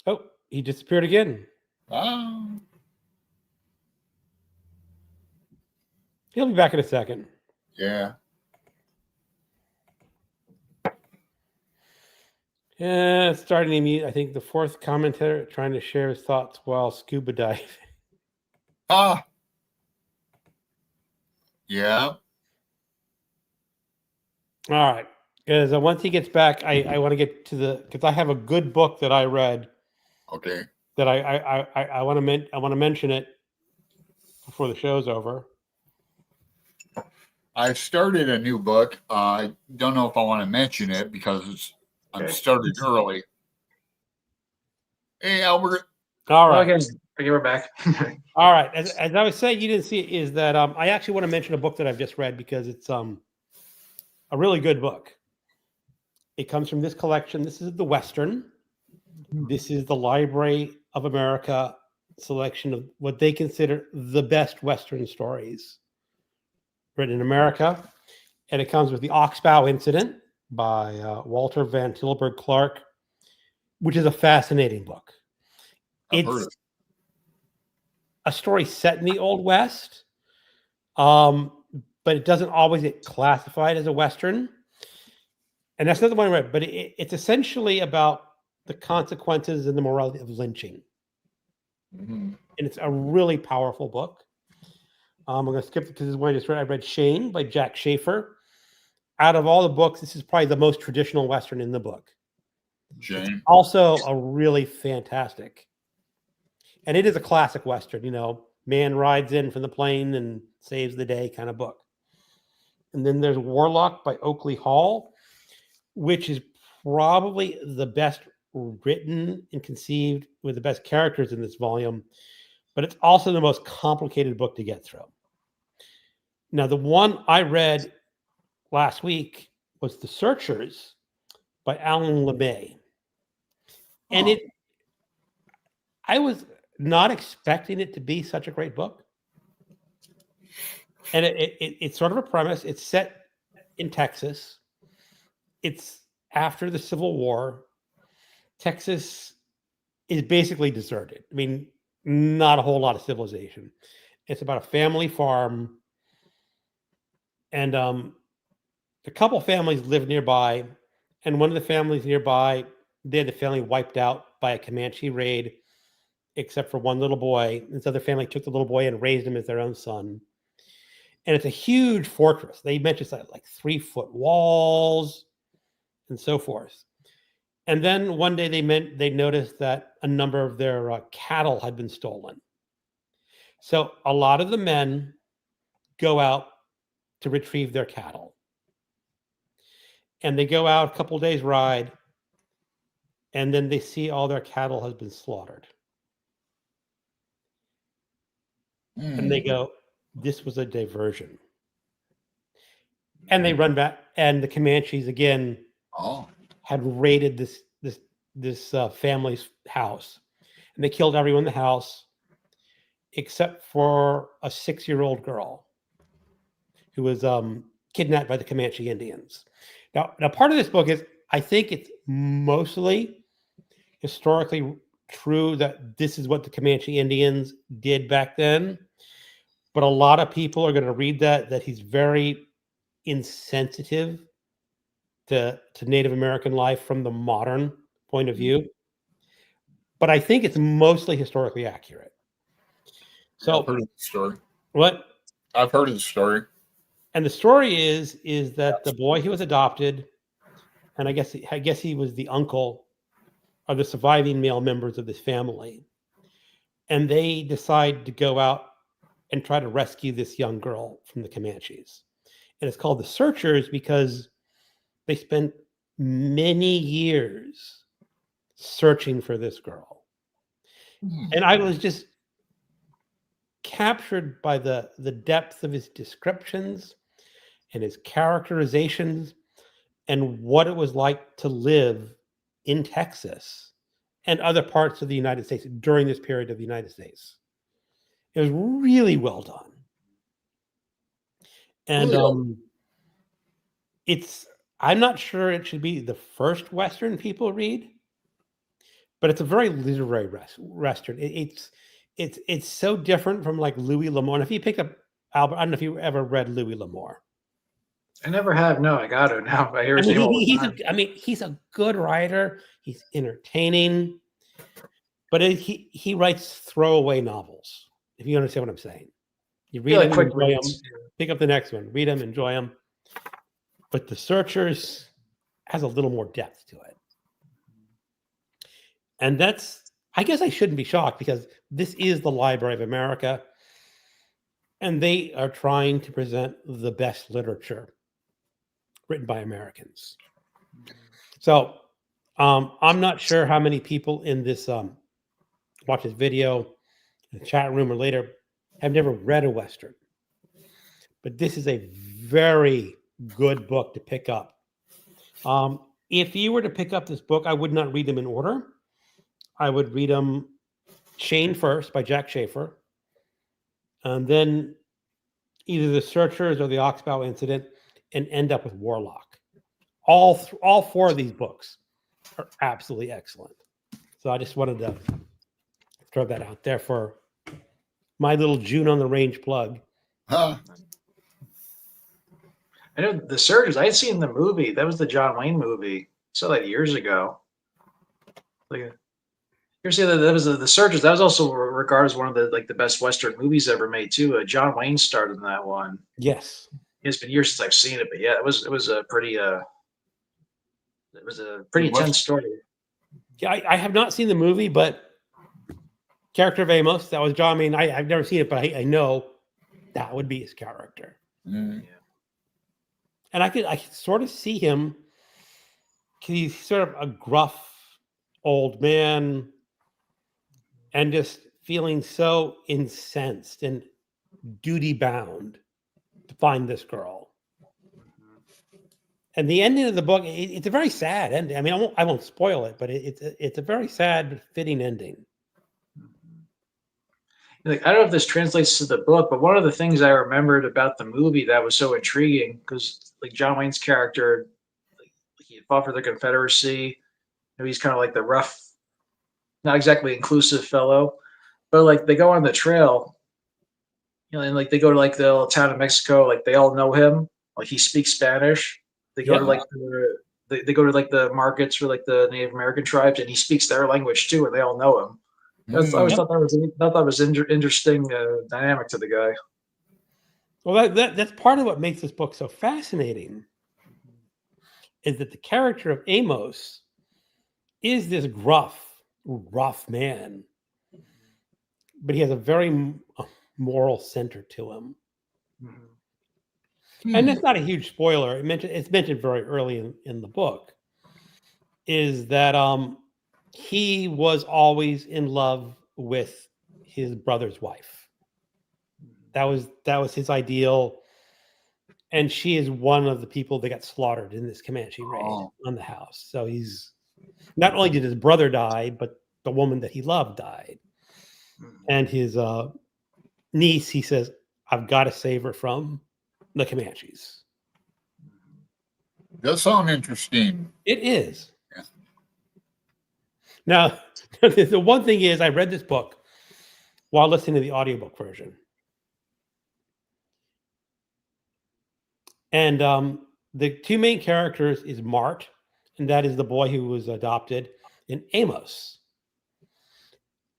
Oh, he disappeared again.
Oh.
He'll be back in a second.
Yeah.
Yeah, starting to meet, I think, the fourth commentator trying to share his thoughts while scuba diving.
Ah. Yeah.
All right. Because once he gets back, I want to get to because I have a good book that I read.
Okay.
that I want to mention it before the show's over.
I started a new book. I don't know if I want to mention it because I'm starting early. Hey, Albert.
All right.
Okay, we're back.
All right. As I was saying, you didn't see it, is that I actually want to mention a book that I've just read because it's a really good book. It comes from this collection. This is the Western. This is the Library of America selection of what they consider the best Western stories written in America. And it comes with the Oxbow Incident by Walter Van Tilburg Clark, which is a fascinating book.
I've heard it.
A story set in the Old West, but it doesn't always get classified as a Western. And that's not the one I read, but it's essentially about the consequences and the morality of lynching.
Mm-hmm.
And it's a really powerful book. I'm going to skip it because this is one I just read. I read Shane by Jack Schaefer. Out of all the books, this is probably the most traditional Western in the book.
Shane.
Also a really fantastic. And it is a classic Western, you know, man rides in from the plane and saves the day kind of book. And then there's Warlock by Oakley Hall, which is probably the best written and conceived with the best characters in this volume, but it's also the most complicated book to get through. Now, the one I read last week was The Searchers by Alan LeMay. And I was not expecting it to be such a great book. And it's sort of a premise. It's set in Texas. It's after the Civil War. Texas is basically deserted. I mean, not a whole lot of civilization. It's about a family farm. And a couple families live nearby. And one of the families nearby, they had the family wiped out by a Comanche raid, except for one little boy. This other family took the little boy and raised him as their own son. And it's a huge fortress. They mentioned like 3-foot walls and so forth. And then one day they noticed that a number of their cattle had been stolen. So a lot of the men go out to retrieve their cattle. And they go out a couple days ride, and then they see all their cattle has been slaughtered. And they go, this was a diversion. And they run back, and the Comanches again had raided this family's house, and they killed everyone in the house except for a 6-year-old girl who was kidnapped by the Comanche Indians. Now, part of this book is, I think it's mostly historically true that this is what the Comanche Indians did back then. But a lot of people are going to read that he's very insensitive to Native American life from the modern point of view. But I think it's mostly historically accurate. So
I've heard of the story.
What?
I've heard of the story.
And the story is that the boy who was adopted, and I guess he was the uncle of the surviving male members of this family. And they decide to go out and try to rescue this young girl from the Comanches. And it's called The Searchers because they spent many years searching for this girl. And I was just captured by the depth of his descriptions and his characterizations and what it was like to live in Texas and other parts of the United States during this period of the United States. It was really well done. And I'm not sure it should be the first Western people read, but it's a very literary Western. It's so different from like Louis L'Amour. And if you pick up Albert, I don't know if you ever read Louis L'Amour.
I never have. No, I got it now. I hear his name all the time.
He's a good writer. He's entertaining, but he writes throwaway novels. If you understand what I'm saying, you read them,
quick
enjoy them,
reads.
pick up the next one, read them, enjoy them. But The Searchers has a little more depth to it, and I guess I shouldn't be shocked because this is the Library of America, and they are trying to present the best literature written by Americans. So I'm not sure how many people in this watch this video in the chat room or later have never read a Western, but this is a very good book to pick up. If you were to pick up this book, I would not read them in order. I would read them Chain first by Jack Schaefer, and then either The Searchers or The Oxbow Incident, and end up with Warlock. All four of these books are absolutely excellent. So I just wanted to throw that out there for my little June on the Range plug.
Huh.
I know The Surgeons. I had seen the movie. That was the John Wayne movie. I saw that years ago. Like, you ever see that? That was The Surgeons. That was also regarded as one of the best Western movies ever made too. John Wayne starred in that one.
Yes.
It's been years since I've seen it, but yeah, it was a pretty intense story.
Yeah, I have not seen the movie, but character of Amos, that was John. I mean, I've never seen it, but I know that would be his character.
Mm.
Yeah.
And I could sort of see him. He's sort of a gruff old man and just feeling so incensed and duty bound to find this girl. And the ending of the book, it's a very sad ending. I mean, I won't spoil it, but it's a very sad, fitting ending.
Like, I don't know if this translates to the book, but one of the things I remembered about the movie that was so intriguing, because like John Wayne's character, like, he fought for the Confederacy. You know, he's kind of like the rough, not exactly inclusive fellow, but like they go on the trail, you know, and like they go to like the little town in Mexico, like they all know him, like he speaks Spanish. They go to like they go to like the markets for like the Native American tribes, and he speaks their language too, and they all know him. I always thought that was interesting dynamic to the guy.
Well, that's part of what makes this book so fascinating, is that the character of Amos is this rough man, but he has a very moral center to him.
Mm-hmm.
And that's not a huge spoiler. It's mentioned very early in the book, is that he was always in love with his brother's wife. That was his ideal, and she is one of the people that got slaughtered in this Comanche raid on the house. So he's not only did his brother die, but the woman that he loved died, and his niece. He says, "I've got to save her from the Comanches."
Does sound interesting.
It is.
Yeah.
Now, the one thing is, I read this book while listening to the audiobook version. And the two main characters is Mart, and that is the boy who was adopted, and Amos.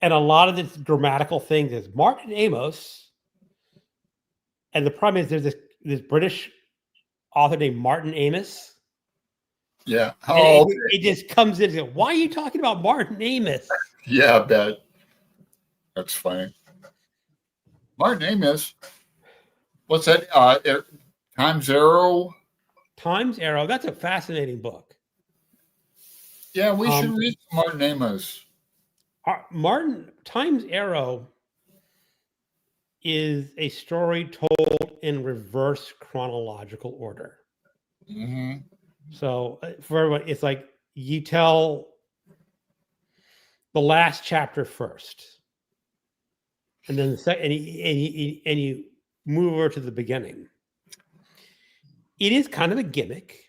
And a lot of this grammatical things is Mart and Amos. And the problem is there's this British author named Martin Amis.
Yeah.
It just comes in and goes, why are you talking about Martin Amis?
Yeah, I bet. That's funny. Martin Amis. What's that? Times Arrow?
Times Arrow. That's a fascinating book.
Yeah, we should read Martin Amis.
Times Arrow is a story told in reverse chronological order.
Mm-hmm.
So for everyone, it's like you tell the last chapter first, and then the second, and you move over to the beginning. It is kind of a gimmick.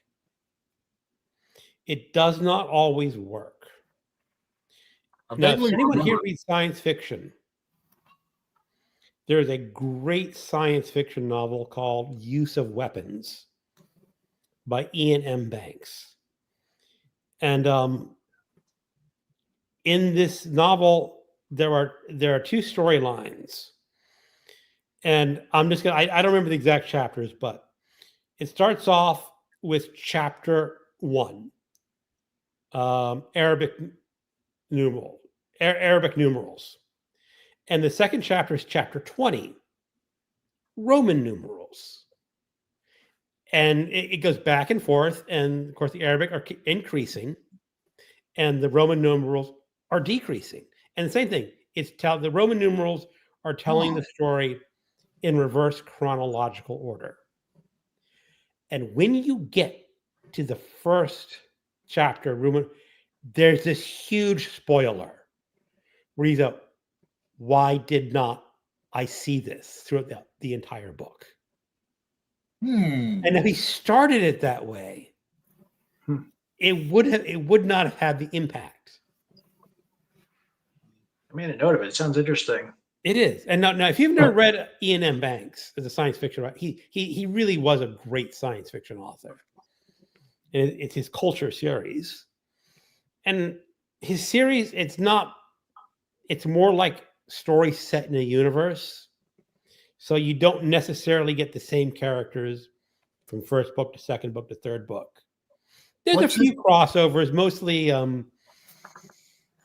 It does not always work. Now, if anyone here reads science fiction, there is a great science fiction novel called Use of Weapons by Ian M. Banks. And in this novel, there are two storylines. And I'm just I don't remember the exact chapters, but it starts off with chapter 1, Arabic numeral, Arabic numerals. And the second chapter is chapter 20, Roman numerals. And it goes back and forth. And of course, the Arabic are increasing and the Roman numerals are decreasing. And the same thing, the Roman numerals are telling the story in reverse chronological order. And when you get to the first chapter, there's this huge spoiler where you go, why did not I see this throughout the entire book? And if he started it that way, it would not have had the impact.
I made a note of it. It sounds interesting.
It is. And now if you've never read Ian M. Banks as a science fiction writer, he really was a great science fiction author. And it's his Culture series. And his series, it's more like stories set in a universe. So you don't necessarily get the same characters from first book to second book to third book. There's a few crossovers, mostly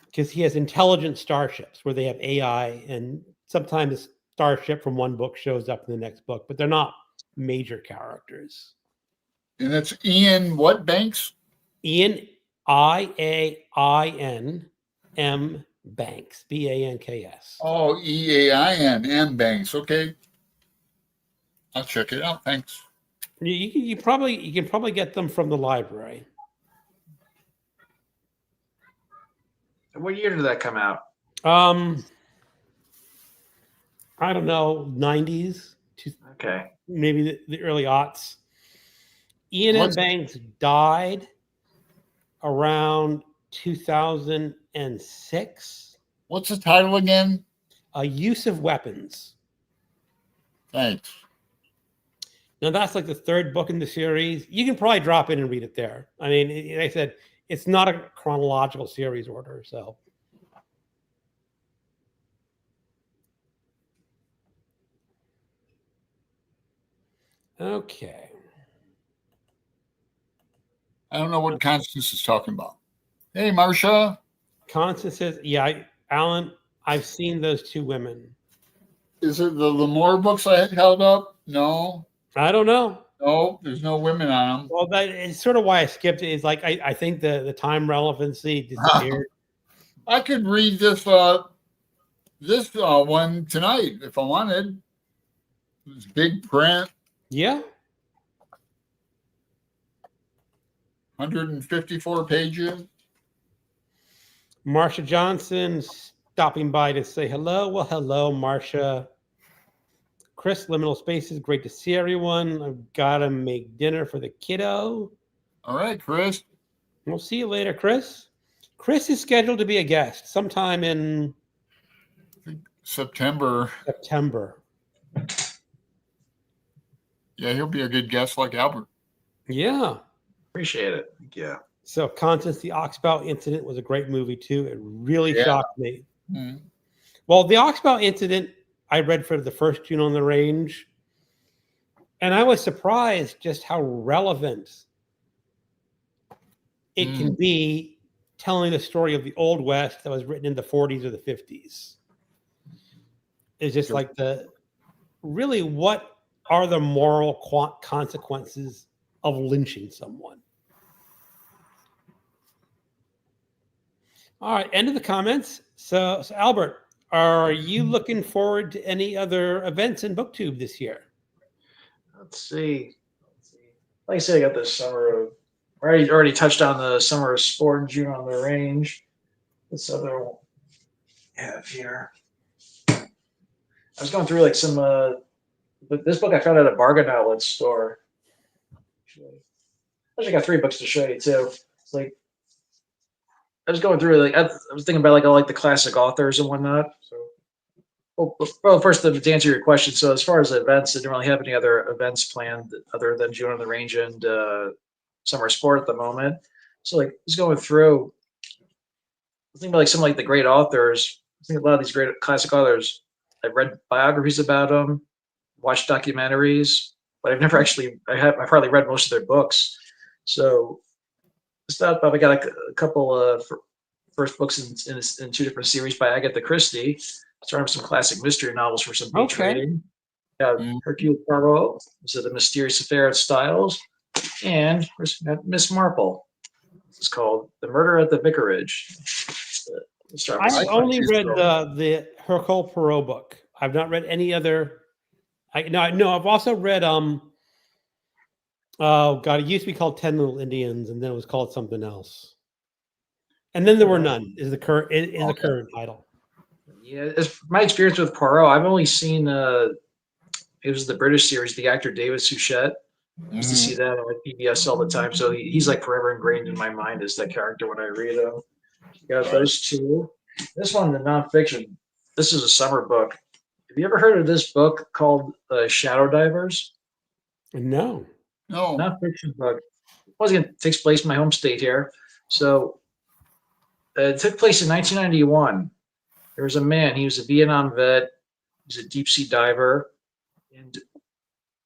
because he has intelligent starships where they have AI, and sometimes a starship from one book shows up in the next book, but they're not major characters.
And that's Ian what Banks?
Ian, I-A-I-N-M Banks, B-A-N-K-S.
Oh, E-A-I-N-M Banks. Okay. I'll check it out. Thanks.
You can probably get them from the library.
What year did that come out?
I don't know, 90s,
Okay.
maybe the early aughts. Ian M. Banks died around 2006.
What's the title again?
Use of Weapons.
Thanks.
Now that's like the third book in the series. You can probably drop in and read it there. I mean, like I said, it's not a chronological series order, so. Okay.
I don't know what Constance is talking about. Hey, Marcia.
Constance says, yeah, Alan, I've seen those two women.
Is it the Lamore books I held up? No.
I don't know.
No, there's no women on them.
Well, that is sort of why I skipped it. Is like I think the time relevancy disappeared.
I could read this one tonight if I wanted. It's big print.
Yeah.
154 pages.
Marcia Johnson stopping by to say hello. Well, hello, Marcia. Chris, Liminal Spaces, great to see everyone. I've got to make dinner for the kiddo.
All right, Chris.
We'll see you later, Chris. Chris is scheduled to be a guest sometime in
September. Yeah, he'll be a good guest like Albert.
Yeah.
Appreciate it. Yeah.
So, Constance, the Oxbow incident was a great movie, too. It really shocked me.
Mm-hmm.
Well, the Oxbow incident, I read for the first Tune on the Range, and I was surprised just how relevant it can be telling the story of the Old West that was written in the 40s or the 50s. It's just like really what are the moral consequences of lynching someone? All right, end of the comments. So Albert, are you looking forward to any other events in BookTube this year?
Let's see. Like I said, I got this summer of. I already touched on the summer of sport in June on the range. This other one I have here. I was going through like some. But this book I found at a bargain outlet store. I actually got 3 books to show you too. It's like I was going through like I was thinking about like all like the classic authors and whatnot. So, well, first to answer your question. So as far as events, I didn't really have any other events planned other than June on the Range and summer sport at the moment. So like just going through, I think about like some like the great authors. I think a lot of these great classic authors. I've read biographies about them, watched documentaries, but I've never actually. I've probably read most of their books. So I got like a couple of first books in two different series by Agatha Christie. Starting with some classic mystery novels for some beach
Okay.
reading.
Mm.
Hercule Poirot, is it The Mysterious Affair of Styles? And Miss Marple. This is called The Murder at the Vicarage.
I've only read the Hercule Poirot book. I've not read any other. I've also read oh god, it used to be called 10 Little Indians, and then it was called something else. And then there were none. Is the current the current title?
Yeah, it's my experience with Poirot. I've only seen it was the British series, the actor David Suchet. I used to see that on PBS all the time. So he's like forever ingrained in my mind as that character when I read him. Got those two. This one, the nonfiction. This is a summer book. Have you ever heard of this book called Shadow Divers?
No.
Nonfiction book. Once again, it takes place in my home state here. So it took place in 1991. There was a man. He was a Vietnam vet. He was a deep sea diver. And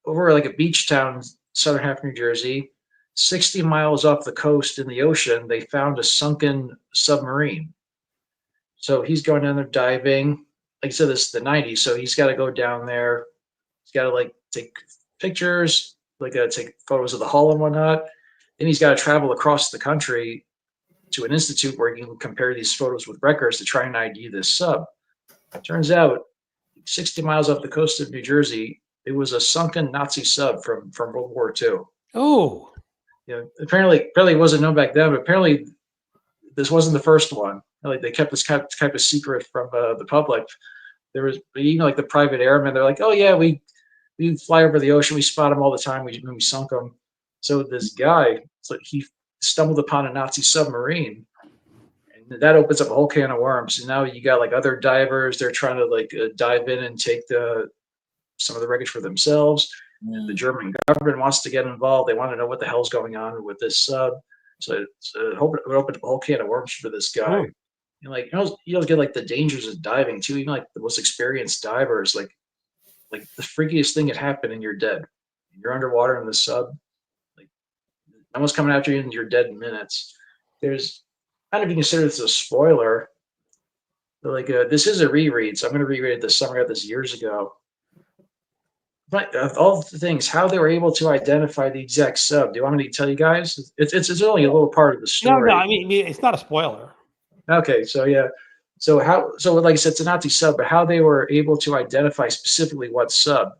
over like a beach town, southern half of New Jersey, 60 miles off the coast in the ocean, they found a sunken submarine. So he's going down there diving. Like I said, this is the 90s, so he's got to go down there. He's got to like take pictures, take photos of the hull and whatnot. Then he's got to travel across the country to an institute where he can compare these photos with records to try and ID this sub. It turns out 60 miles off the coast of New Jersey, it was a sunken Nazi sub from World War II.
Oh.
Yeah, apparently it wasn't known back then, but apparently this wasn't the first one. Like they kept this type of secret from the public. There was even like the private airmen. They're like, oh yeah, we fly over the ocean, we spot them all the time. We sunk them. So this guy, it's like he stumbled upon a Nazi submarine, and that opens up a whole can of worms. And now you got like other divers. They're trying to dive in and take some of the wreckage for themselves. The German government wants to get involved. They want to know what the hell's going on with this sub. So it opened up a whole can of worms for this guy. And like you don't get like the dangers of diving too. Even like the most experienced divers, like the freakiest thing could happen and you're dead. You're underwater in the sub. Like no one's coming after you and you're dead in minutes. There's, I don't know if you consider this a spoiler, but this is a reread, so I'm going to reread it this summer. I got this years ago. But of all the things, how they were able to identify the exact sub. Do you want me to tell you guys? It's only a little part of the story.
No, I mean it's not a spoiler.
Okay, so yeah. So like I said, it's a Nazi sub, but how they were able to identify specifically what sub.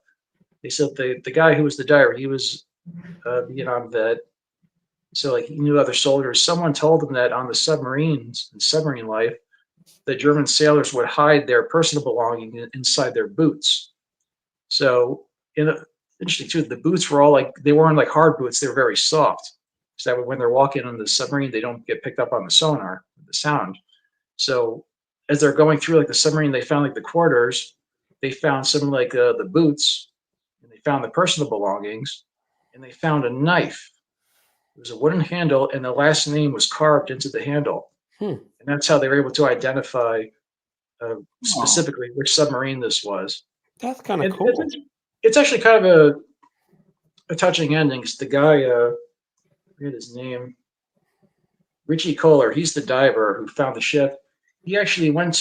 They said the guy who was the diver, he was a Vietnam vet. So like he knew other soldiers. Someone told him that on the submarines in submarine life, the German sailors would hide their personal belongings inside their boots. So interesting too, the boots were all they weren't like hard boots, they were very soft. So that when they're walking on the submarine, they don't get picked up on the sonar, the sound. So as they're going through the submarine, they found the quarters, they found some the boots, and they found the personal belongings, and they found a knife. It was a wooden handle, and the last name was carved into the handle. And that's how they were able to identify specifically which submarine this was.
That's kind of cool.
It's actually kind of a touching ending. The guy, I forget his name, Richie Kohler, he's the diver who found the ship. He actually went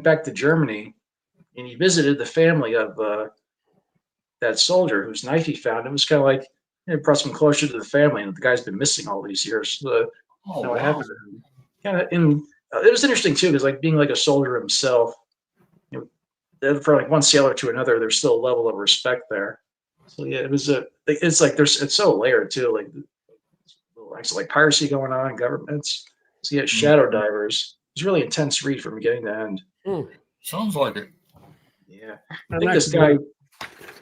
back to Germany, and he visited the family of that soldier whose knife he found. It was kind of it brought him closer to the family, and the guy's been missing all these years. So, what happened to him? And it was interesting too, because being a soldier himself, from one sailor to another, there's still a level of respect there. So yeah, it was it's so layered too, like piracy going on in governments. So yeah, Shadow Divers. It's really intense read from beginning to end.
Sounds like it.
Yeah, I think this guy,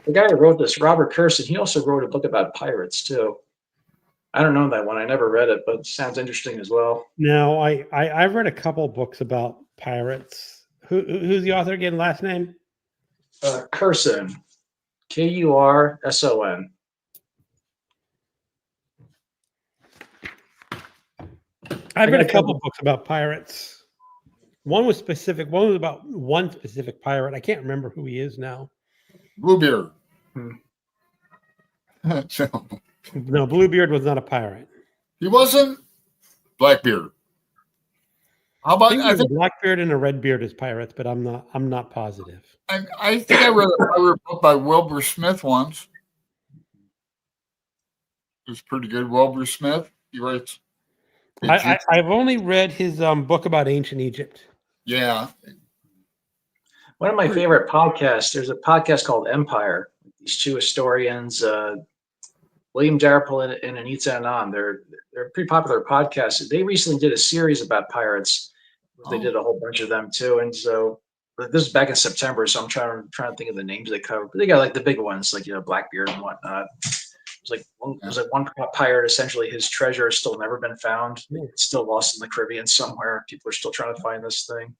the guy who wrote this, Robert Kurson, he also wrote a book about pirates too. I don't know that one. I never read it, but it sounds interesting as well.
No, I've read a couple books about pirates. Who's the author again? Last name?
Kurson, Kurson.
I've read a couple books about pirates. One was specific. One was about one specific pirate. I can't remember who he is now.
Bluebeard.
No, Bluebeard was not a pirate.
He wasn't? Blackbeard. How
I
about
think there's a Blackbeard and a Redbeard as pirates, but I'm not positive.
I think I read a pirate book by Wilbur Smith once. It was pretty good. Wilbur Smith. He writes.
I've only read his book about ancient Egypt.
Yeah.
One of my favorite podcasts, there's a podcast called Empire. These two historians, William Darapel and Anita Anand, they're a pretty popular podcast. They recently did a series about pirates. They did a whole bunch of them too. And so this is back in September, so I'm trying to think of the names they covered. But they got like the big ones, like Blackbeard and whatnot. There's like one pirate. Essentially, his treasure has still never been found. It's still lost in the Caribbean somewhere. People are still trying to find this thing.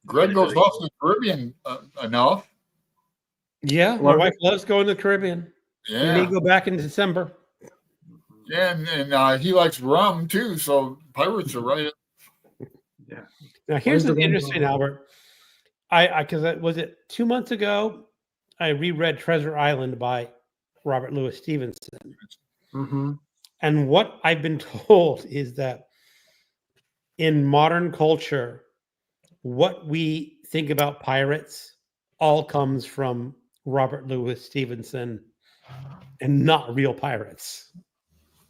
Greg goes off to the Caribbean enough.
Yeah, my wife loves going to the Caribbean.
Yeah,
we may go back in December.
Yeah, and he likes rum too. So pirates are right.
Yeah.
Now here's the interesting, Albert. Because was it 2 months ago? I reread Treasure Island by Robert Louis Stevenson.
Mm-hmm.
And what I've been told is that in modern culture, what we think about pirates all comes from Robert Louis Stevenson and not real pirates.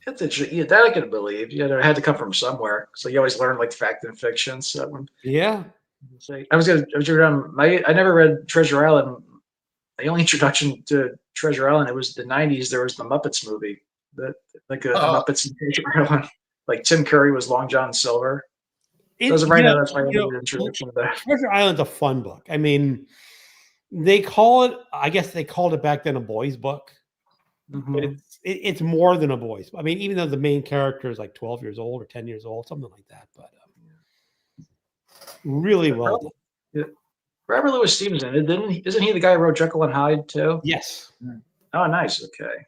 That's interesting. Yeah, that I can believe. It had to come from somewhere. So you always learn like fact and fiction. So
yeah.
I never read Treasure Island. The only introduction to Treasure Island, it was the 90s. There was the Muppets movie, Muppets and Treasure Island. Like Tim Curry was Long John Silver. That's my introduction to that.
Treasure Island's a fun book. I mean, they call it. I guess they called it back then a boys' book, but it's more than a boys'. I mean, even though the main character is like 12 years old or 10 years old, something like that, but really well done.
Yeah. Robert Louis Stevenson, isn't he the guy who wrote Jekyll and Hyde too?
Yes.
Oh, nice. Okay.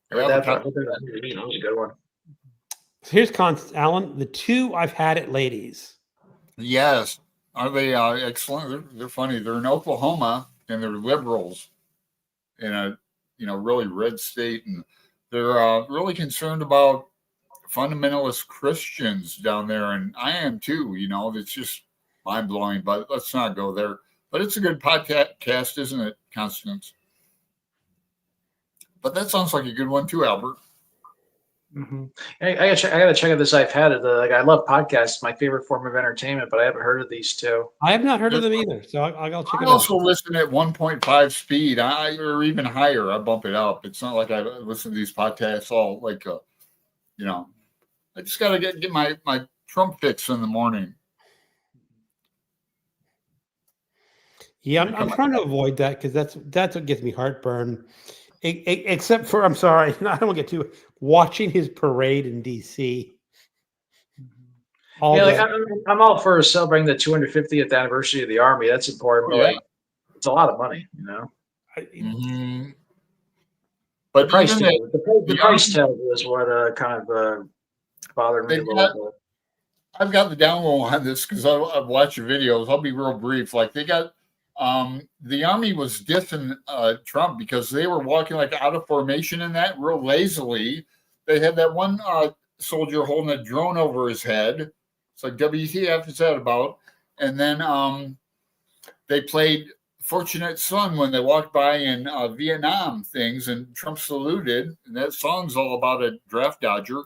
That was a good one.
Here's Alan. The two I've had it, ladies.
Yes. Are they excellent? They're funny. They're in Oklahoma and they're liberals in a really red state, and they're really concerned about fundamentalist Christians down there, and I am too. It's just mind blowing. But let's not go there. But it's a good podcast, isn't it, Constance? But that sounds like a good one too, Albert.
Mm-hmm. I gotta check out this. I've had it. I love podcasts. My favorite form of entertainment, but I haven't heard of these two.
I have not heard of them either. So I'll check it out.
I also listen at 1.5 speed, or even higher. I bump it up. It's not like I listen to these podcasts all like, I just gotta get my Trump fix in the morning.
Yeah, I'm trying to avoid that because that's what gives me heartburn. Except for, I'm sorry, I don't get to watching his parade in DC.
I'm all for celebrating the 250th anniversary of the Army. That's important. But it's a lot of money,
Mm-hmm.
But the price tag is what kind of bothered me a little bit.
I've got the down low on this because I've watched your videos. I'll be real brief. Like they got. The Army was dissing Trump because they were walking like out of formation in that real lazily. They had that one soldier holding a drone over his head. It's like, WTF is that about? And then they played Fortunate Son when they walked by in Vietnam things, and Trump saluted. And that song's all about a draft dodger.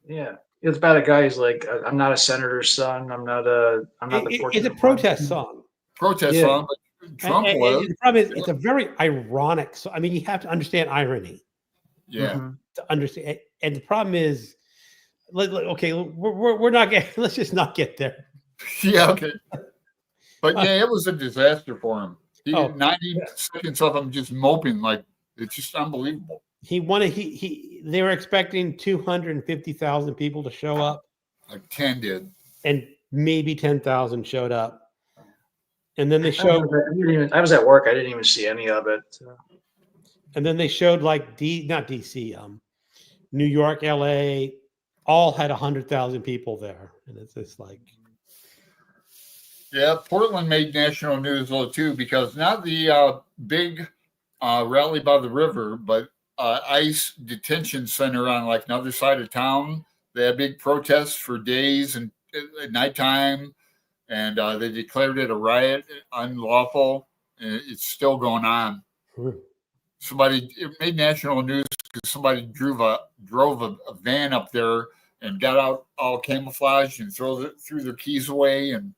Yeah. It's about a guy who's like, I'm not a senator's son. I'm not the
It's a protest song.
Song, but Trump was.
The problem is, it's a very ironic. So I mean, you have to understand irony.
Yeah.
To understand, and the problem is, okay, we're not getting. Let's just not get there.
Yeah. Okay. But yeah, it was a disaster for him. He did 90 seconds of him just moping, like it's just unbelievable.
They were expecting 250,000 people to show up.
Like 10 did,
and maybe 10,000 showed up. And then they showed.
I was at work. I didn't even see any of it.
And then they showed like not DC, New York, LA, all had 100,000 people there, and it's just like.
Yeah, Portland made national news though too because not the big rally by the river, but ICE detention center on like another side of town. They had big protests for days, and at nighttime, and they declared it a riot, unlawful, and it's still going on. It made national news because somebody drove a van up there and got out all camouflaged and threw their keys away, and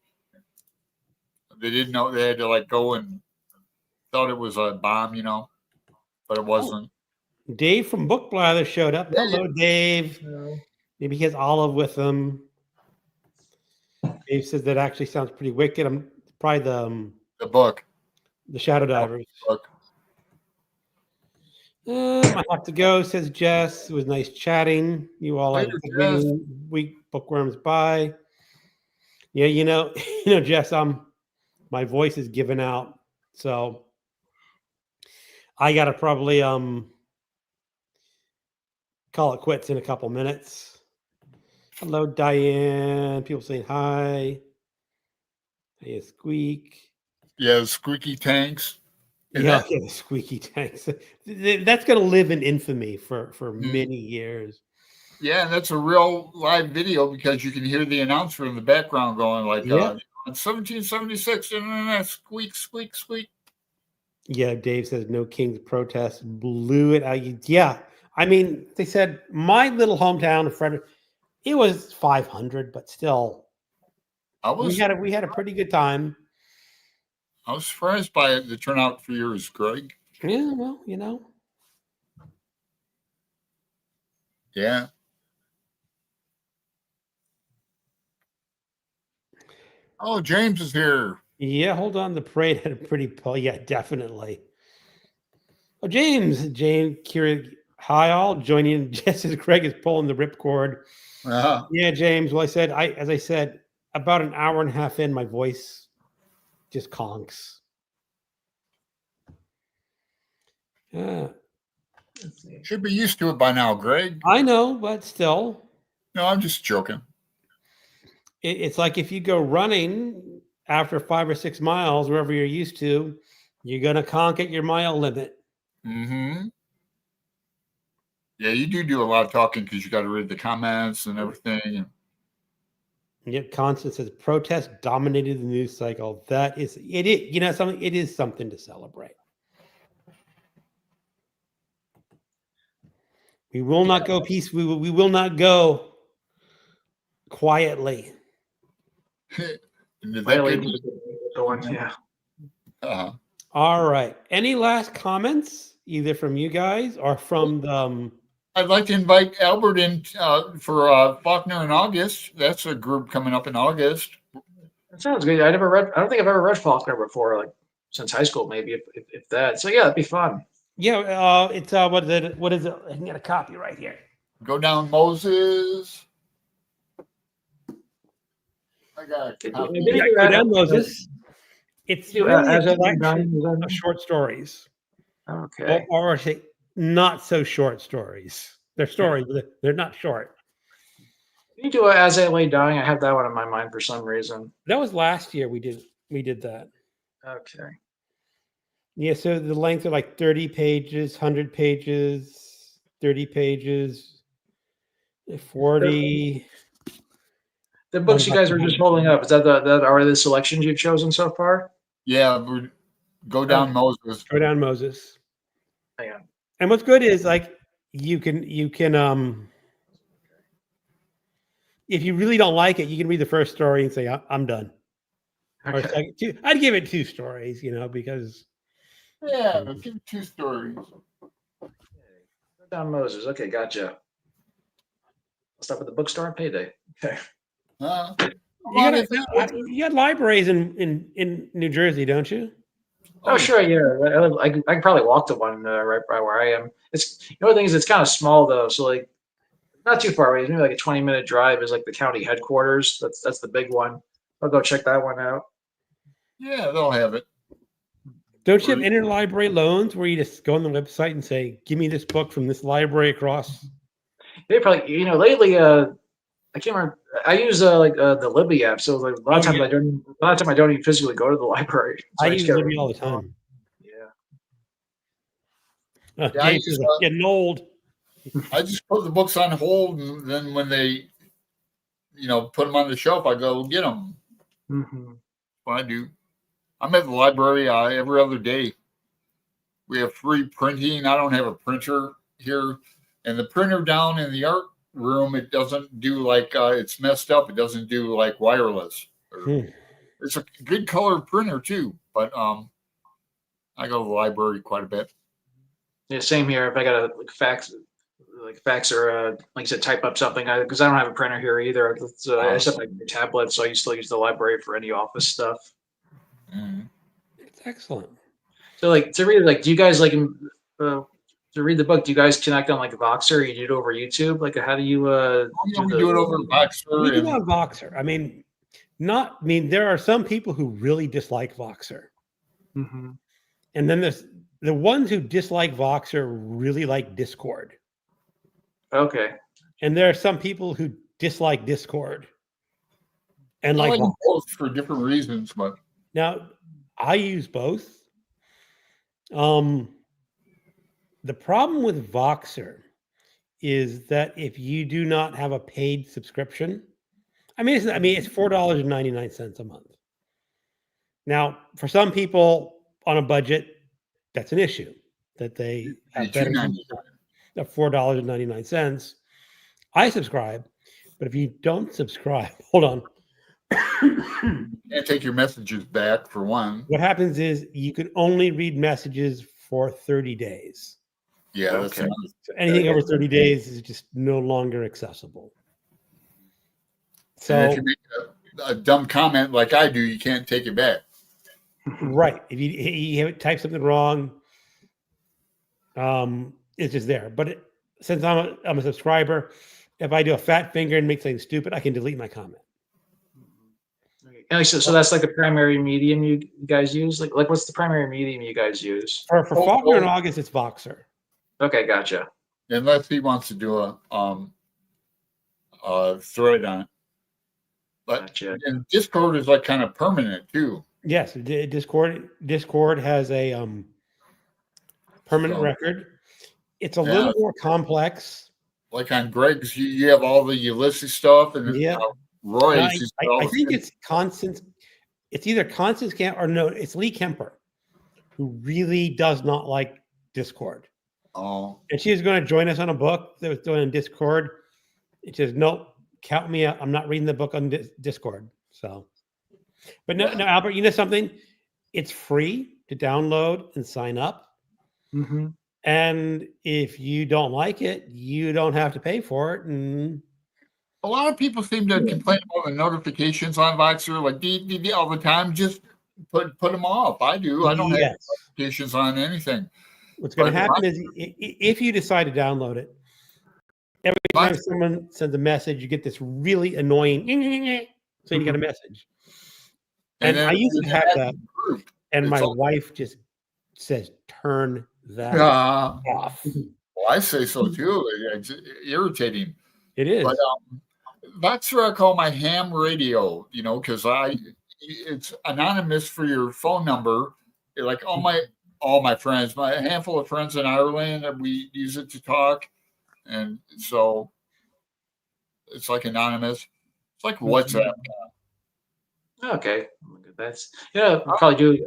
they didn't know they had to like go and thought it was a bomb, but it wasn't.
Dave from Book Blather showed up. Hello, Dave. Maybe he has Olive with him. Dave says that actually sounds pretty wicked. I'm probably
The book,
the Shadow Divers.
book.
I have to go, says Jess. It was nice chatting. You all have
Later,
a
Jess.
week. Bookworms, bye. Yeah, Jess, my voice is giving out, so I gotta probably call it quits in a couple minutes. Hello, Diane. People saying hi. Hey, Squeak.
Yeah, squeaky tanks.
Yeah, the squeaky tanks. That's going to live in infamy for many years.
Yeah, and that's a real live video because you can hear the announcer in the background going like, in 1776, squeak, squeak, squeak.
Yeah, Dave says no King's protest blew it. Yeah, I mean, they said my little hometown of Frederick, it was 500, but still, we had a pretty good time.
I was surprised by the turnout for yours, Greg.
Yeah, well,
Yeah. Oh, James is here.
Yeah, hold on. The parade had a pretty pull. Yeah, definitely. Oh, James, Kira, hi all. Joining in just as Craig is pulling the ripcord. Yeah, James. Well, as I said, about an hour and a half in, my voice just conks. Yeah.
Should be used to it by now, Greg.
I know, but still.
No, I'm just joking.
It's like if you go running after 5 or 6 miles, wherever you're used to, you're going to conk at your mile limit.
Mm-hmm. Yeah, you do a lot of talking because you got to read the comments and everything.
Yep, Constance says protest dominated the news cycle. That is it. Something. It is something to celebrate. We will not go peacefully. We will not go quietly.
Yeah.
All right. Any last comments, either from you guys or from the?
I'd like to invite Albert in for Faulkner in August. That's a group coming up in August.
That sounds good. I don't think I've ever read Faulkner before, like since high school, maybe if that. So yeah, it'd be fun.
Yeah, it's what is it? I can get a copy right here.
Go Down Moses. I got a copy.
Go Down Moses. It's really a collection of short stories.
Okay.
Or say not so short stories. They're stories, but they're not short.
Can you do As I Lay Dying? I have that one in my mind for some reason.
That was last year we did that.
Okay.
Yeah, so the length of like 30 pages, 100 pages, 30 pages, 40.
The books you guys are just holding up, is that are the selections you've chosen so far?
Yeah, Go Down Moses.
Go Down Moses.
Hang on.
And what's good is like you can if you really don't like it, you can read the first story and say I'm done.
Okay.
Or I'd give it 2 stories, because
give it 2 stories.
Go Down Moses. Okay, gotcha. I'll stop at the bookstore on payday. Okay.
You got libraries in New Jersey, don't you?
Oh, sure, yeah. I can probably walk to one right by where I am. It's the thing is it's kind of small though, so like not too far away. Maybe like a 20-minute drive is like the county headquarters. That's the big one. I'll go check that one out.
Yeah, they'll have it.
Don't you have interlibrary loans where you just go on the website and say, "Give me this book from this library across"?
They probably lately I can't remember. I use the Libby app, so like a lot of times I don't even physically go to the library. So
I use Libby all the time.
Yeah.
James is getting old.
I just put the books on hold, and then when they put them on the shelf, I go get them.
Mm-hmm.
What I do. I'm at the library every other day. We have free printing. I don't have a printer here. And the printer down in the art room, it doesn't do like, it's messed up. It doesn't do like wireless. It's a good color printer too. But I go to the library quite a bit.
Yeah, same here. If I got to fax or like you said, type up something, because I don't have a printer here either. So I just have my tablet, so I still use the library for any office stuff.
It's excellent.
So like to read, like, do you guys like to read the book? Do you guys connect on like Voxer? Or you do it over YouTube? Like, how do you?
We do it over Voxer.
We do on Voxer. I mean, there are some people who really dislike Voxer,
mm-hmm.
and then there's the ones who dislike Voxer really like Discord.
Okay.
And there are some people who dislike Discord, and
I
like
both for different reasons. But
now I use both. The problem with Voxer is that if you do not have a paid subscription, it's $4.99 a month. Now, for some people on a budget, that's an issue that they have better at $4.99. I subscribe, but if you don't subscribe, hold on.
Can't take your messages back for one.
What happens is you can only read messages for 30 days.
Yeah, that's
okay.
So anything over 30 days is just no longer accessible. So
and if you make a dumb comment like I do, you can't take it back.
Right. If you type something wrong, it's just there. But since I'm a subscriber, if I do a fat finger and make something stupid, I can delete my comment.
So that's like the primary medium you guys use? Like what's the primary medium you guys use?
For Faulkner and August, it's Voxer.
Okay, gotcha.
Unless he wants to do a thread on it. But
gotcha.
And Discord is like kind of permanent too.
Yes, Discord has a permanent record. It's a little more complex.
Like on Greg's, you have all the Ulysses stuff, and Roy's.
I think it's Constance. It's either Constance Kemp or no, it's Lee Kemper, who really does not like Discord.
Oh.
And she was going to join us on a book that was doing in Discord. It says, nope, count me out. I'm not reading the book on Discord. So, but no, Albert, you know something? It's free to download and sign up.
Mm-hmm.
And if you don't like it, you don't have to pay for it. And
a lot of people seem to complain about the notifications on Voxer, like all the time. Just put them off. I do. I don't have notifications on anything.
What's going to happen is if you decide to download it, every time someone sends a message, you get this really annoying, so you get a message. And I used to have that, and my wife just says, turn that off.
Well, I say so too. It's irritating.
It is.
But that's what I call my ham radio, because it's anonymous for your phone number. Like all my friends, a handful of friends in Ireland, and we use it to talk. And so it's like anonymous. It's like WhatsApp.
Okay. I'll probably do.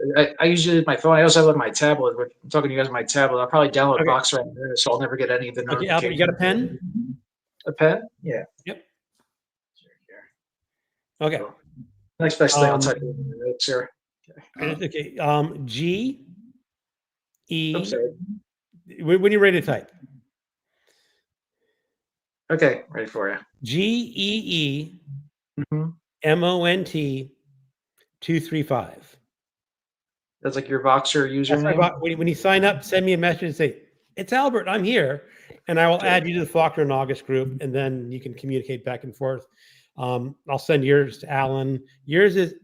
I usually use my phone. I also have my tablet. I'm talking to you guys on my tablet. I'll probably download Voxer right there, so I'll never get any of the notifications.
Albert, you got a pen?
A pen? Yeah.
Yep. Okay.
So, next best thing, I'll type it in the notes here.
Okay. G E. Oops, when you're ready to type.
Okay, ready for you.
GEE MONT 235.
That's like your Voxer username.
When you sign up, send me a message and say, "It's Albert. I'm here," and I will add you to the Faulkner and August group, and then you can communicate back and forth. I'll send yours to Alan. Yours is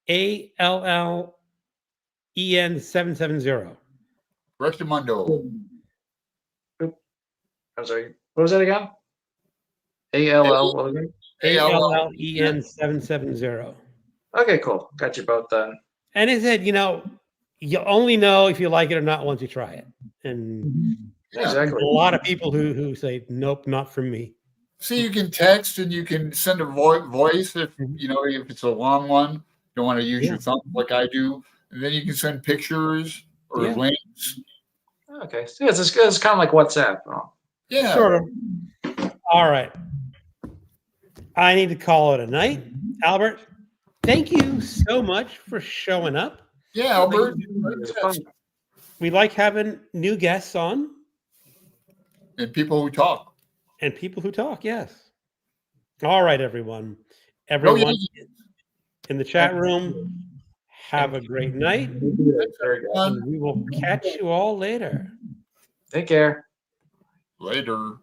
ALLEN 770.
Rectamundo.
I'm sorry. What was that again? ALLEN
770.
Okay, cool. Got you both done.
And it said, you only know if you like it or not once you try it. And
exactly.
a lot of people who say, nope, not for me.
See, you can text and you can send a voice if if it's a long one. You don't want to use your thumb like I do, and then you can send pictures or links.
Okay, so it's kind of like WhatsApp. Oh.
Yeah,
Sort of. All right. I need to call it a night. Albert, thank you so much for showing up.
Yeah, Albert.
It was fun.
We like having new guests on.
And people who talk.
And people who talk, yes. All right, everyone.
Oh,
Everyone in the chat room, have a great night. And we will catch you all later.
Take care.
Later.